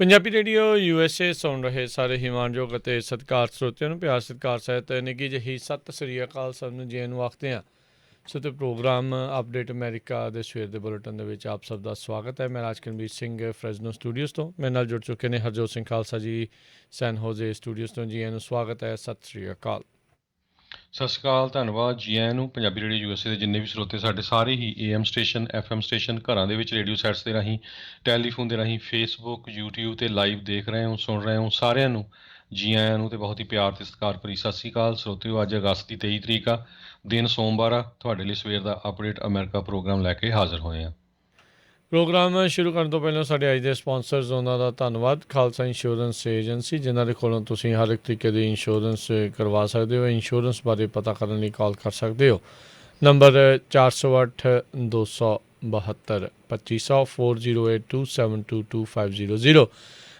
Punjabi radio USA ਸੁਣ ਰਹੇ ਸਾਰੇ ਹਿਮਾਨਯੋਗ ਅਤੇ ਸਤਿਕਾਰ ਸਰੋਤਿਆਂ ਨੂੰ ਪਿਆਰ ਸਤਿਕਾਰ ਸਹਿਤ ਨਿੱਘੀ ਜਿਹੀ ਸਤਿ ਸ੍ਰੀ ਅਕਾਲ ਸਭ ਨੂੰ ਜੀ ਨੂੰ ਆਖਦੇ ਹਾਂ। ਸੋ ਤੇ ਪ੍ਰੋਗਰਾਮ ਅਪਡੇਟ ਅਮਰੀਕਾ ਦੇ ਸਵੇਰ ਦੇ ਬੁਲੇਟਿਨ ਦੇ ਵਿੱਚ ਆਪ ਸਭ ਦਾ ਸਵਾਗਤ ਹੈ। ਮੈਂ ਰਾਜਕਰਮਜੀਤ ਸਿੰਘ ਫਰੈਜ਼ਨੋ ਸਟੂਡੀਓਜ਼ ਤੋਂ ਮੇਰੇ ਨਾਲ ਜੁੜ ਚੁੱਕੇ ਨੇ ਹਰਜੋਤ ਸਿੰਘ ਖਾਲਸਾ ਜੀ ਸੈਨ ਹੋਜ਼ੇ ਸਟੂਡੀਓਜ਼ ਤੋਂ। ਜੀ ਨੂੰ ਸਵਾਗਤ ਹੈ, ਸਤਿ ਸ੍ਰੀ ਅਕਾਲ। ਸਤਿ ਸ਼੍ਰੀ ਅਕਾਲ, ਧੰਨਵਾਦ ਜੀ ਆਇਆਂ ਨੂੰ। ਪੰਜਾਬੀ ਰੇਡੀਓ USA ਦੇ ਜਿੰਨੇ ਵੀ ਸਰੋਤੇ ਸਾਡੇ ਸਾਰੇ ਹੀ AM ਸਟੇਸ਼ਨ FM ਸਟੇਸ਼ਨ ਘਰਾਂ ਦੇ ਵਿੱਚ ਰੇਡੀਓ ਸੈਟਸ ਦੇ ਰਾਹੀਂ ਟੈਲੀਫੋਨ ਦੇ ਰਾਹੀਂ ਫੇਸਬੁੱਕ YouTube 'ਤੇ ਲਾਈਵ ਦੇਖ ਰਹੇ ਹੋ ਸੁਣ ਰਹੇ ਹੋ ਸਾਰਿਆਂ ਨੂੰ ਜੀ ਆਇਆਂ ਨੂੰ ਅਤੇ ਬਹੁਤ ਹੀ ਪਿਆਰ ਅਤੇ ਸਤਿਕਾਰ ਭਰੀ ਸਤਿ ਸ਼੍ਰੀ ਅਕਾਲ ਸਰੋਤਿਓ। ਅੱਜ ਅਗਸਤ ਦੀ 23 ਤਰੀਕ ਆ, ਦਿਨ ਸੋਮਵਾਰ ਆ। ਤੁਹਾਡੇ ਲਈ ਸਵੇਰ ਦਾ ਅਪਡੇਟ ਅਮਰੀਕਾ ਪ੍ਰੋਗਰਾਮ ਲੈ ਕੇ ਹਾਜ਼ਰ ਹੋਏ ਹਾਂ। ਪ੍ਰੋਗਰਾਮ ਸ਼ੁਰੂ ਕਰਨ ਤੋਂ ਪਹਿਲਾਂ ਸਾਡੇ ਅੱਜ ਦੇ ਸਪਾਂਸਰਸ ਉਹਨਾਂ ਦਾ ਧੰਨਵਾਦ। ਖਾਲਸਾ ਇੰਸ਼ੋਰੈਂਸ ਏਜੰਸੀ, ਜਿਨ੍ਹਾਂ ਦੇ ਕੋਲੋਂ ਤੁਸੀਂ ਹਰ ਇੱਕ ਤਰੀਕੇ ਦੀ ਇੰਸ਼ੋਰੈਂਸ ਕਰਵਾ ਸਕਦੇ ਹੋ। ਇੰਸ਼ੋਰੈਂਸ ਬਾਰੇ ਪਤਾ ਕਰਨ ਲਈ ਕਾਲ ਕਰ ਸਕਦੇ ਹੋ। Number 408 272 2500 4082722500।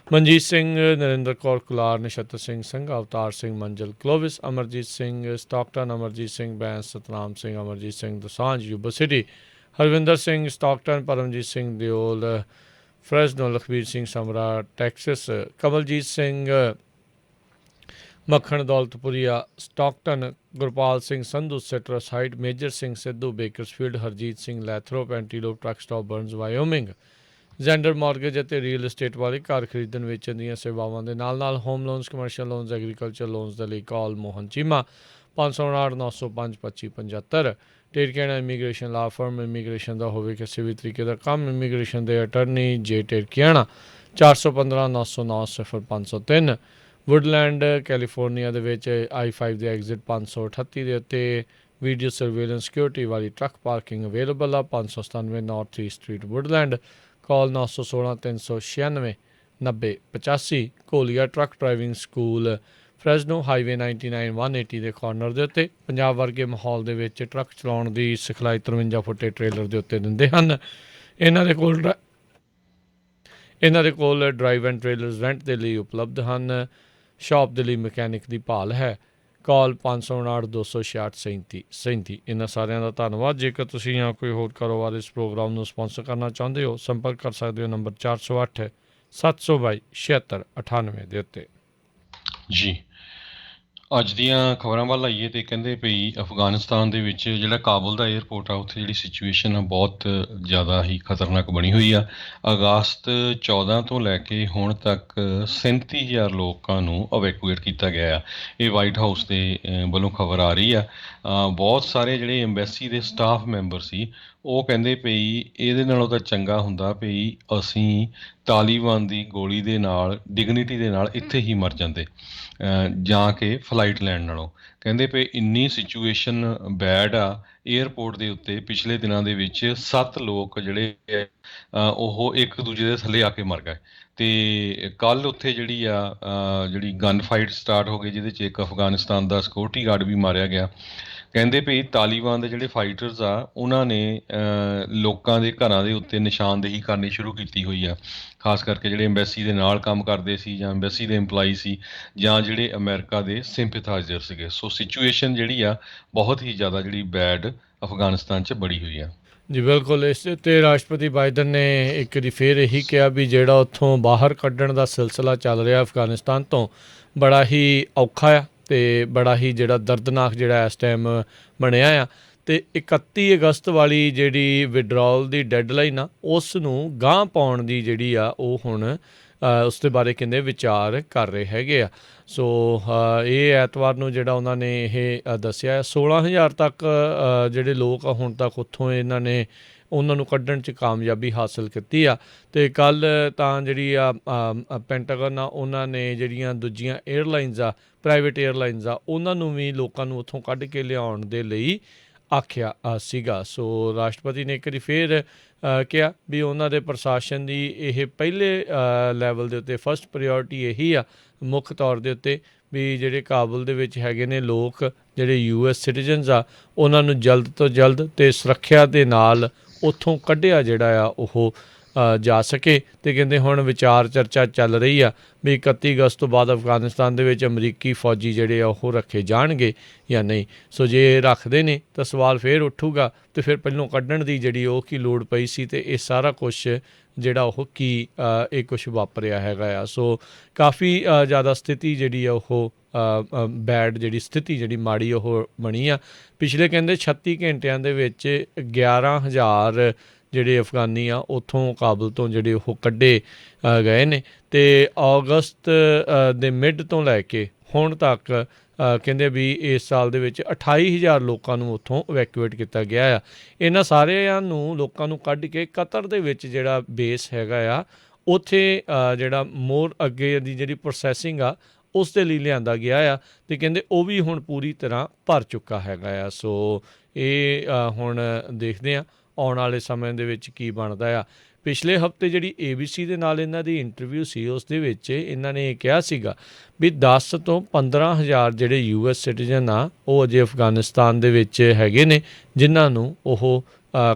Manjit Singh, Narinder Kaur Kular, Nachhattar Singh Sangha, Avtar Singh Manzil Clovis, Amarjit Singh Stockton, Amarjit Singh Bains, Satnam Singh, Amarjit Singh Dosanjh Yuba City, Harvinder Singh Stockton, Paramjit Singh Deol Fresno, Lakhbir Singh Samra Texas, Kamaljit Singh Makhan Daulatpuria Stockton, Gurpal Singh Sandhu Citrus Height, Major Singh Sidhu Bakersfield, Harjit Singh Lathrop Antelope truck stop Burns Wyoming, Zander mortgage ਅਤੇ ਰੀਅਲ ਇਸਟੇਟ ਵਾਲੇ ਘਰ ਖਰੀਦਣ ਵੇਚਣ ਦੀਆਂ ਸੇਵਾਵਾਂ ਦੇ ਨਾਲ ਨਾਲ home loans, commercial loans, agriculture loans ਦੇ ਲਈ ਕਾਲ ਮੋਹਨ ਚੀਮਾ 559 905 2575। ਟੇਰਕੇਣਾ ਇਮੀਗ੍ਰੇਸ਼ਨ ਲਾ ਫਰਮ, ਇਮੀਗ੍ਰੇਸ਼ਨ ਦਾ ਹੋਵੇ ਕਿਸੇ ਵੀ ਤਰੀਕੇ ਦਾ ਕੰਮ, ਇਮੀਗ੍ਰੇਸ਼ਨ ਦੇ ਅਟਰਨੀ ਜੇ ਟੇਰਕੇਣਾ 415 909 0503। ਵੁੱਡਲੈਂਡ ਕੈਲੀਫੋਰਨੀਆ ਦੇ ਵਿੱਚ I-5 ਦੇ ਐਗਜ਼ਿਟ 538 ਦੇ ਉੱਤੇ ਵੀਡੀਓ ਸਰਵੇਲੈਂਸ ਸਿਕਿਉਰਿਟੀ ਵਾਲੀ ਟਰੱਕ ਪਾਰਕਿੰਗ ਅਵੇਲੇਬਲ ਆ। 597 ਨਾਰਥ ਈਸਟ ਸਟਰੀਟ ਵੁੱਡਲੈਂਡ, ਕਾਲ 916 396 9085। ਕੋਲੀਆ ਟਰੱਕ ਡਰਾਈਵਿੰਗ ਸਕੂਲ ਫਰੈਜ਼ਨੋ ਹਾਈਵੇ 99 180 ਦੇ ਕਾਰਨਰ ਦੇ ਉੱਤੇ ਪੰਜਾਬ ਵਰਗੇ ਮਾਹੌਲ ਦੇ ਵਿੱਚ ਟਰੱਕ ਚਲਾਉਣ ਦੀ ਸਿਖਲਾਈ 53 ਫੁੱਟੇ ਟ੍ਰੇਲਰ ਦੇ ਉੱਤੇ ਦਿੰਦੇ ਹਨ। ਇਹਨਾਂ ਦੇ ਕੋਲ ਡਰਾਈਵ ਐਂਡ ਟ੍ਰੇਲਰਸ ਰੈਂਟ ਦੇ ਲਈ ਉਪਲਬਧ ਹਨ। ਸ਼ਾਪ ਦੇ ਲਈ ਮਕੈਨਿਕ ਦੀ ਭਾਲ ਹੈ। ਕਾਲ 559 266 37 ਇਹਨਾਂ ਸਾਰਿਆਂ ਦਾ ਧੰਨਵਾਦ। ਜੇਕਰ ਤੁਸੀਂ ਜਾਂ ਕੋਈ ਹੋਰ ਕਾਰੋਬਾਰ ਇਸ ਪ੍ਰੋਗਰਾਮ ਨੂੰ ਸਪਾਂਸਰ ਕਰਨਾ ਚਾਹੁੰਦੇ ਹੋ, ਸੰਪਰਕ ਕਰ ਸਕਦੇ ਹੋ ਨੰਬਰ 408 722 7698 ਦੇ ਉੱਤੇ। ਜੀ ਅੱਜ ਦੀਆਂ ਖਬਰਾਂ ਵੱਲ ਆਈਏ ਤੇ ਕਹਿੰਦੇ ਪਈ ਅਫਗਾਨਿਸਤਾਨ ਦੇ ਵਿੱਚ ਜਿਹੜਾ ਕਾਬੁਲ ਦਾ ਏਅਰਪੋਰਟ ਆ, ਉੱਥੇ ਜਿਹੜੀ ਸਿਚੁਏਸ਼ਨ ਆ ਬਹੁਤ ਜ਼ਿਆਦਾ ਹੀ ਖਤਰਨਾਕ ਬਣੀ ਹੋਈ ਆ। ਅਗਸਤ 14 ਤੋਂ ਲੈ ਕੇ ਹੁਣ ਤੱਕ 37,000 ਲੋਕਾਂ ਨੂੰ ਅਵੈਕੂਏਟ ਕੀਤਾ ਗਿਆ ਆ। ਇਹ ਵਾਈਟ ਹਾਊਸ ਦੇ ਵੱਲੋਂ ਖਬਰ ਆ ਰਹੀ ਆ। ਬਹੁਤ ਸਾਰੇ ਜਿਹੜੇ ਐਮਬੈਸੀ ਦੇ ਸਟਾਫ ਮੈਂਬਰ ਸੀ ਉਹ ਕਹਿੰਦੇ ਪਈ ਇਹਦੇ ਨਾਲੋਂ ਤਾਂ ਚੰਗਾ ਹੁੰਦਾ ਪਈ ਅਸੀਂ ਤਾਲੀਬਾਨ ਦੀ ਗੋਲੀ ਦੇ ਨਾਲ, ਡਿਗਨਿਟੀ ਦੇ ਨਾਲ ਇੱਥੇ ਹੀ ਮਰ ਜਾਂਦੇ ਜਾਂ ਕਿ ਫਲਾਈਟ ਲੈਣ ਨਾਲੋਂ। ਕਹਿੰਦੇ ਪਏ ਇੰਨੀ ਸਿਚੁਏਸ਼ਨ ਬੈਡ ਆ ਏਅਰਪੋਰਟ ਦੇ ਉੱਤੇ। ਪਿਛਲੇ ਦਿਨਾਂ ਦੇ ਵਿੱਚ 7 ਲੋਕ ਜਿਹੜੇ ਉਹ ਇੱਕ ਦੂਜੇ ਦੇ ਥੱਲੇ ਆ ਕੇ ਮਰ ਗਏ। ਅਤੇ ਕੱਲ੍ਹ ਉੱਥੇ ਜਿਹੜੀ ਗਨ ਫਾਈਟ ਸਟਾਰਟ ਹੋ ਗਈ, ਜਿਹਦੇ 'ਚ ਇੱਕ ਅਫਗਾਨਿਸਤਾਨ ਦਾ ਸਿਕਿਉਰਿਟੀ ਗਾਰਡ ਵੀ ਮਾਰਿਆ ਗਿਆ। ਕਹਿੰਦੇ ਪਈ ਤਾਲੀਬਾਨ ਦੇ ਜਿਹੜੇ ਫਾਈਟਰਸ ਆ ਉਹਨਾਂ ਨੇ ਲੋਕਾਂ ਦੇ ਘਰਾਂ ਦੇ ਉੱਤੇ ਨਿਸ਼ਾਨਦੇਹੀ ਕਰਨੀ ਸ਼ੁਰੂ ਕੀਤੀ ਹੋਈ ਆ, ਖਾਸ ਕਰਕੇ ਜਿਹੜੇ ਐਮਬੈਸੀ ਦੇ ਨਾਲ ਕੰਮ ਕਰਦੇ ਸੀ ਜਾਂ ਐਮਬੈਸੀ ਦੇ ਇੰਪਲਾਈ ਸੀ ਜਾਂ ਜਿਹੜੇ ਅਮਰੀਕਾ ਦੇ ਸਿੰਪੈਥਾਈਜ਼ਰ ਸੀਗੇ। ਸੋ ਸਿਚੁਏਸ਼ਨ ਜਿਹੜੀ ਆ ਬਹੁਤ ਹੀ ਜ਼ਿਆਦਾ ਜਿਹੜੀ ਬੈਡ ਅਫਗਾਨਿਸਤਾਨ 'ਚ ਬੜੀ ਹੋਈ ਆ। ਜੀ ਬਿਲਕੁਲ। ਇਸ 'ਤੇ ਰਾਸ਼ਟਰਪਤੀ ਬਾਈਡਨ ਨੇ ਇੱਕ ਵਾਰੀ ਫਿਰ ਇਹੀ ਕਿਹਾ ਵੀ ਜਿਹੜਾ ਉੱਥੋਂ ਬਾਹਰ ਕੱਢਣ ਦਾ ਸਿਲਸਿਲਾ ਚੱਲ ਰਿਹਾ ਅਫਗਾਨਿਸਤਾਨ ਤੋਂ, ਬੜਾ ਹੀ ਔਖਾ ਆ ਅਤੇ ਬੜਾ ਹੀ ਜਿਹੜਾ ਦਰਦਨਾਕ ਜਿਹੜਾ ਇਸ ਟਾਈਮ ਬਣਿਆ ਆ। ਅਤੇ 31 ਅਗਸਤ ਵਾਲੀ ਜਿਹੜੀ ਵਿਡਰਾਅਲ ਦੀ ਡੈਡਲਾਈਨ ਆ ਉਸ ਨੂੰ ਗਾਂਹ ਪਾਉਣ ਦੀ ਜਿਹੜੀ ਆ ਉਹ ਹੁਣ ਉਸ ਦੇ ਬਾਰੇ ਕਹਿੰਦੇ ਵਿਚਾਰ ਕਰ ਰਹੇ ਹੈਗੇ ਆ। ਸੋ ਇਹ ਐਤਵਾਰ ਨੂੰ ਜਿਹੜਾ ਉਹਨਾਂ ਨੇ ਇਹ ਦੱਸਿਆ 16,000 ਤੱਕ ਜਿਹੜੇ ਲੋਕ ਆ ਹੁਣ ਤੱਕ ਉੱਥੋਂ ਇਹਨਾਂ ਨੇ ਉਹਨਾਂ ਨੂੰ ਕੱਢਣ 'ਚ ਕਾਮਯਾਬੀ ਹਾਸਿਲ ਕੀਤੀ ਆ। ਅਤੇ ਕੱਲ੍ਹ ਤਾਂ ਜਿਹੜੀ ਆ ਪੈਂਟਾਗਨ ਆ ਉਹਨਾਂ ਨੇ ਜਿਹੜੀਆਂ ਦੂਜੀਆਂ ਏਅਰਲਾਈਨਸ ਆ, ਪ੍ਰਾਈਵੇਟ ਏਅਰਲਾਈਨਸ ਆ, ਉਹਨਾਂ ਨੂੰ ਵੀ ਲੋਕਾਂ ਨੂੰ ਉੱਥੋਂ ਕੱਢ ਕੇ ਲਿਆਉਣ ਦੇ ਲਈ ਆਖਿਆ ਸੀਗਾ। ਸੋ ਰਾਸ਼ਟਰਪਤੀ ਨੇ ਇੱਕ ਵਾਰੀ ਫਿਰ ਕਿਹਾ ਵੀ ਉਹਨਾਂ ਦੇ ਪ੍ਰਸ਼ਾਸਨ ਦੀ ਇਹ ਪਹਿਲੇ ਲੈਵਲ ਦੇ ਉੱਤੇ ਫਸਟ ਪ੍ਰਾਇਓਰਟੀ ਇਹੀ ਆ, ਮੁੱਖ ਤੌਰ ਦੇ ਉੱਤੇ ਵੀ ਜਿਹੜੇ ਕਾਬੁਲ ਦੇ ਵਿੱਚ ਹੈਗੇ ਨੇ ਲੋਕ ਜਿਹੜੇ US ਸਿਟੀਜ਼ਨਸ ਆ ਉਹਨਾਂ ਨੂੰ ਜਲਦ ਤੋਂ ਜਲਦ ਅਤੇ ਸੁਰੱਖਿਆ ਦੇ ਨਾਲ ਉੱਥੋਂ ਕੱਢਿਆ ਜਿਹੜਾ ਆ ਉਹ ਜਾ ਸਕੇ। ਅਤੇ ਕਹਿੰਦੇ ਹੁਣ ਵਿਚਾਰ ਚਰਚਾ ਚੱਲ ਰਹੀ ਆ ਵੀ 31 ਅਗਸਤ ਤੋਂ ਬਾਅਦ ਅਫਗਾਨਿਸਤਾਨ ਦੇ ਵਿੱਚ ਅਮਰੀਕੀ ਫੌਜੀ ਜਿਹੜੇ ਆ ਉਹ ਰੱਖੇ ਜਾਣਗੇ ਜਾਂ ਨਹੀਂ। ਸੋ ਜੇ ਰੱਖਦੇ ਨੇ ਤਾਂ ਸਵਾਲ ਫਿਰ ਉੱਠੂਗਾ ਅਤੇ ਫਿਰ ਪਹਿਲੋਂ ਕੱਢਣ ਦੀ ਜਿਹੜੀ ਉਹ ਕੀ ਲੋੜ ਪਈ ਸੀ, ਅਤੇ ਇਹ ਸਾਰਾ ਕੁਛ ਜਿਹੜਾ ਉਹ ਕੀ ਇਹ ਕੁਛ ਵਾਪਰਿਆ ਹੈਗਾ ਆ। ਸੋ ਕਾਫੀ ਜ਼ਿਆਦਾ ਸਥਿਤੀ ਜਿਹੜੀ ਆ ਉਹ ਬੈਡ ਜਿਹੜੀ ਸਥਿਤੀ ਜਿਹੜੀ ਮਾੜੀ ਉਹ ਬਣੀ ਆ। ਪਿਛਲੇ ਕਹਿੰਦੇ 36 ਘੰਟਿਆਂ ਦੇ ਵਿੱਚ 11,000 ਜਿਹੜੇ ਅਫਗਾਨੀ ਆ ਉੱਥੋਂ ਕਾਬਲ ਤੋਂ ਜਿਹੜੇ ਉਹ ਕੱਢੇ ਗਏ ਨੇ, ਅਤੇ ਅਗਸਤ ਦੇ ਮਿਡ ਤੋਂ ਲੈ ਕੇ ਹੁਣ ਤੱਕ ਕਹਿੰਦੇ ਵੀ ਇਸ ਸਾਲ ਦੇ ਵਿੱਚ 28,000 ਲੋਕਾਂ ਨੂੰ ਉੱਥੋਂ ਇਵੈਕੂਏਟ ਕੀਤਾ ਗਿਆ ਆ। ਇਹਨਾਂ ਸਾਰਿਆਂ ਨੂੰ ਲੋਕਾਂ ਨੂੰ ਕੱਢ ਕੇ ਕਤਰ ਦੇ ਵਿੱਚ ਜਿਹੜਾ ਬੇਸ ਹੈਗਾ ਆ ਉੱਥੇ ਜਿਹੜਾ ਮੋਰ ਅੱਗੇ ਦੀ ਜਿਹੜੀ ਪ੍ਰੋਸੈਸਿੰਗ ਆ ਉਸ ਦੇ ਲਈ ਲਿਆਂਦਾ ਗਿਆ ਆ, ਅਤੇ ਕਹਿੰਦੇ ਉਹ ਵੀ ਹੁਣ ਪੂਰੀ ਤਰ੍ਹਾਂ ਭਰ ਚੁੱਕਾ ਹੈਗਾ ਆ। ਸੋ ਇਹ ਹੁਣ ਦੇਖਦੇ ਹਾਂ ਆਉਣ ਵਾਲੇ ਸਮੇਂ ਦੇ ਵਿੱਚ ਕੀ ਬਣਦਾ ਆ। ਪਿਛਲੇ ਹਫ਼ਤੇ ਜਿਹੜੀ ABC ਦੇ ਨਾਲ ਇਹਨਾਂ ਦੀ ਇੰਟਰਵਿਊ ਸੀ ਉਸ ਦੇ ਵਿੱਚ ਇਹਨਾਂ ਨੇ ਇਹ ਕਿਹਾ ਸੀਗਾ ਵੀ 10 ਤੋਂ 15,000 ਜਿਹੜੇ US ਸਿਟੀਜ਼ਨ ਆ ਉਹ ਅਜੇ ਅਫਗਾਨਿਸਤਾਨ ਦੇ ਵਿੱਚ ਹੈਗੇ ਨੇ, ਜਿਨ੍ਹਾਂ ਨੂੰ ਉਹ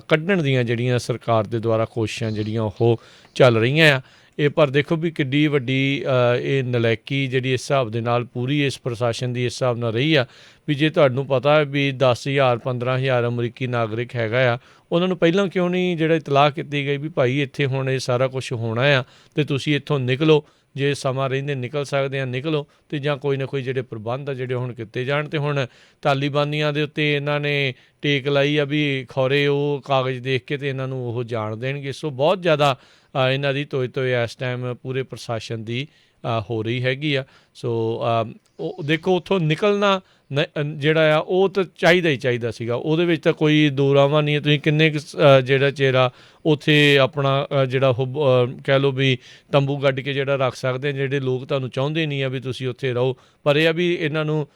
ਕੱਢਣ ਦੀਆਂ ਜਿਹੜੀਆਂ ਸਰਕਾਰ ਦੇ ਦੁਆਰਾ ਕੋਸ਼ਿਸ਼ਾਂ ਜਿਹੜੀਆਂ ਉਹ ਚੱਲ ਰਹੀਆਂ ਆ। ਇਹ ਪਰ ਦੇਖੋ ਵੀ ਕਿੱਡੀ ਵੱਡੀ ਇਹ ਨਲਾਇਕੀ ਜਿਹੜੀ ਇਸ ਹਿਸਾਬ ਦੇ ਨਾਲ ਪੂਰੀ ਇਸ ਪ੍ਰਸ਼ਾਸਨ ਦੀ ਇਸ ਹਿਸਾਬ ਨਾਲ ਰਹੀ ਆ ਵੀ ਜੇ ਤੁਹਾਨੂੰ ਪਤਾ ਵੀ 10,000 15,000 ਅਮਰੀਕੀ ਨਾਗਰਿਕ ਹੈਗਾ ਆ, ਉਹਨਾਂ ਨੂੰ ਪਹਿਲਾਂ ਕਿਉਂ ਨਹੀਂ ਜਿਹੜਾ ਇਤਲਾਹ ਕੀਤੀ ਗਈ ਵੀ ਭਾਈ ਇੱਥੇ ਹੁਣ ਇਹ ਸਾਰਾ ਕੁਛ ਹੋਣਾ ਆ ਅਤੇ ਤੁਸੀਂ ਇੱਥੋਂ ਨਿਕਲੋ, ਜੇ ਸਮਾਂ ਰਹਿੰਦੇ ਨਿਕਲ ਸਕਦੇ ਆ ਨਿਕਲੋ, ਅਤੇ ਜਾਂ ਕੋਈ ਨਾ ਕੋਈ ਜਿਹੜੇ ਪ੍ਰਬੰਧ ਆ ਜਿਹੜੇ ਹੁਣ ਕੀਤੇ ਜਾਣ। ਅਤੇ ਹੁਣ ਤਾਲੀਬਾਨੀਆਂ ਦੇ ਉੱਤੇ ਇਹਨਾਂ ਨੇ ਟੇਕ ਲਾਈ ਆ ਵੀ ਖੌਰੇ ਉਹ ਕਾਗਜ਼ ਦੇਖ ਕੇ ਅਤੇ ਇਹਨਾਂ ਨੂੰ ਉਹ ਜਾਣ ਦੇਣਗੇ। ਸੋ ਬਹੁਤ ਜ਼ਿਆਦਾ ਇਹਨਾਂ ਦੀ ਤੋਏ ਇਸ ਟਾਈਮ ਪੂਰੇ ਪ੍ਰਸ਼ਾਸਨ ਦੀ ਹੋ ਰਹੀ ਹੈਗੀ ਆ। ਸੋ ਉਹ ਦੇਖੋ ਉੱਥੋਂ ਨਿਕਲਣਾ ਜਿਹੜਾ ਆ ਉਹ ਤਾਂ ਚਾਹੀਦਾ ਹੀ ਚਾਹੀਦਾ ਸੀਗਾ, ਉਹਦੇ ਵਿੱਚ ਤਾਂ ਕੋਈ ਦੋ ਰਾਵਾਂ ਨਹੀਂ ਹੈ। ਤੁਸੀਂ ਕਿੰਨੇ ਕੁ ਜਿਹੜਾ ਚਿਰ ਆ ਉੱਥੇ ਆਪਣਾ ਜਿਹੜਾ ਉਹ ਕਹਿ ਲਓ ਵੀ ਤੰਬੂ ਗੱਡ ਕੇ ਜਿਹੜਾ ਰੱਖ ਸਕਦੇ, ਜਿਹੜੇ ਲੋਕ ਤੁਹਾਨੂੰ ਚਾਹੁੰਦੇ ਨਹੀਂ ਆ ਵੀ ਤੁਸੀਂ ਉੱਥੇ ਰਹੋ, ਪਰ ਇਹ ਆ ਵੀ ਇਹਨਾਂ ਨੂੰ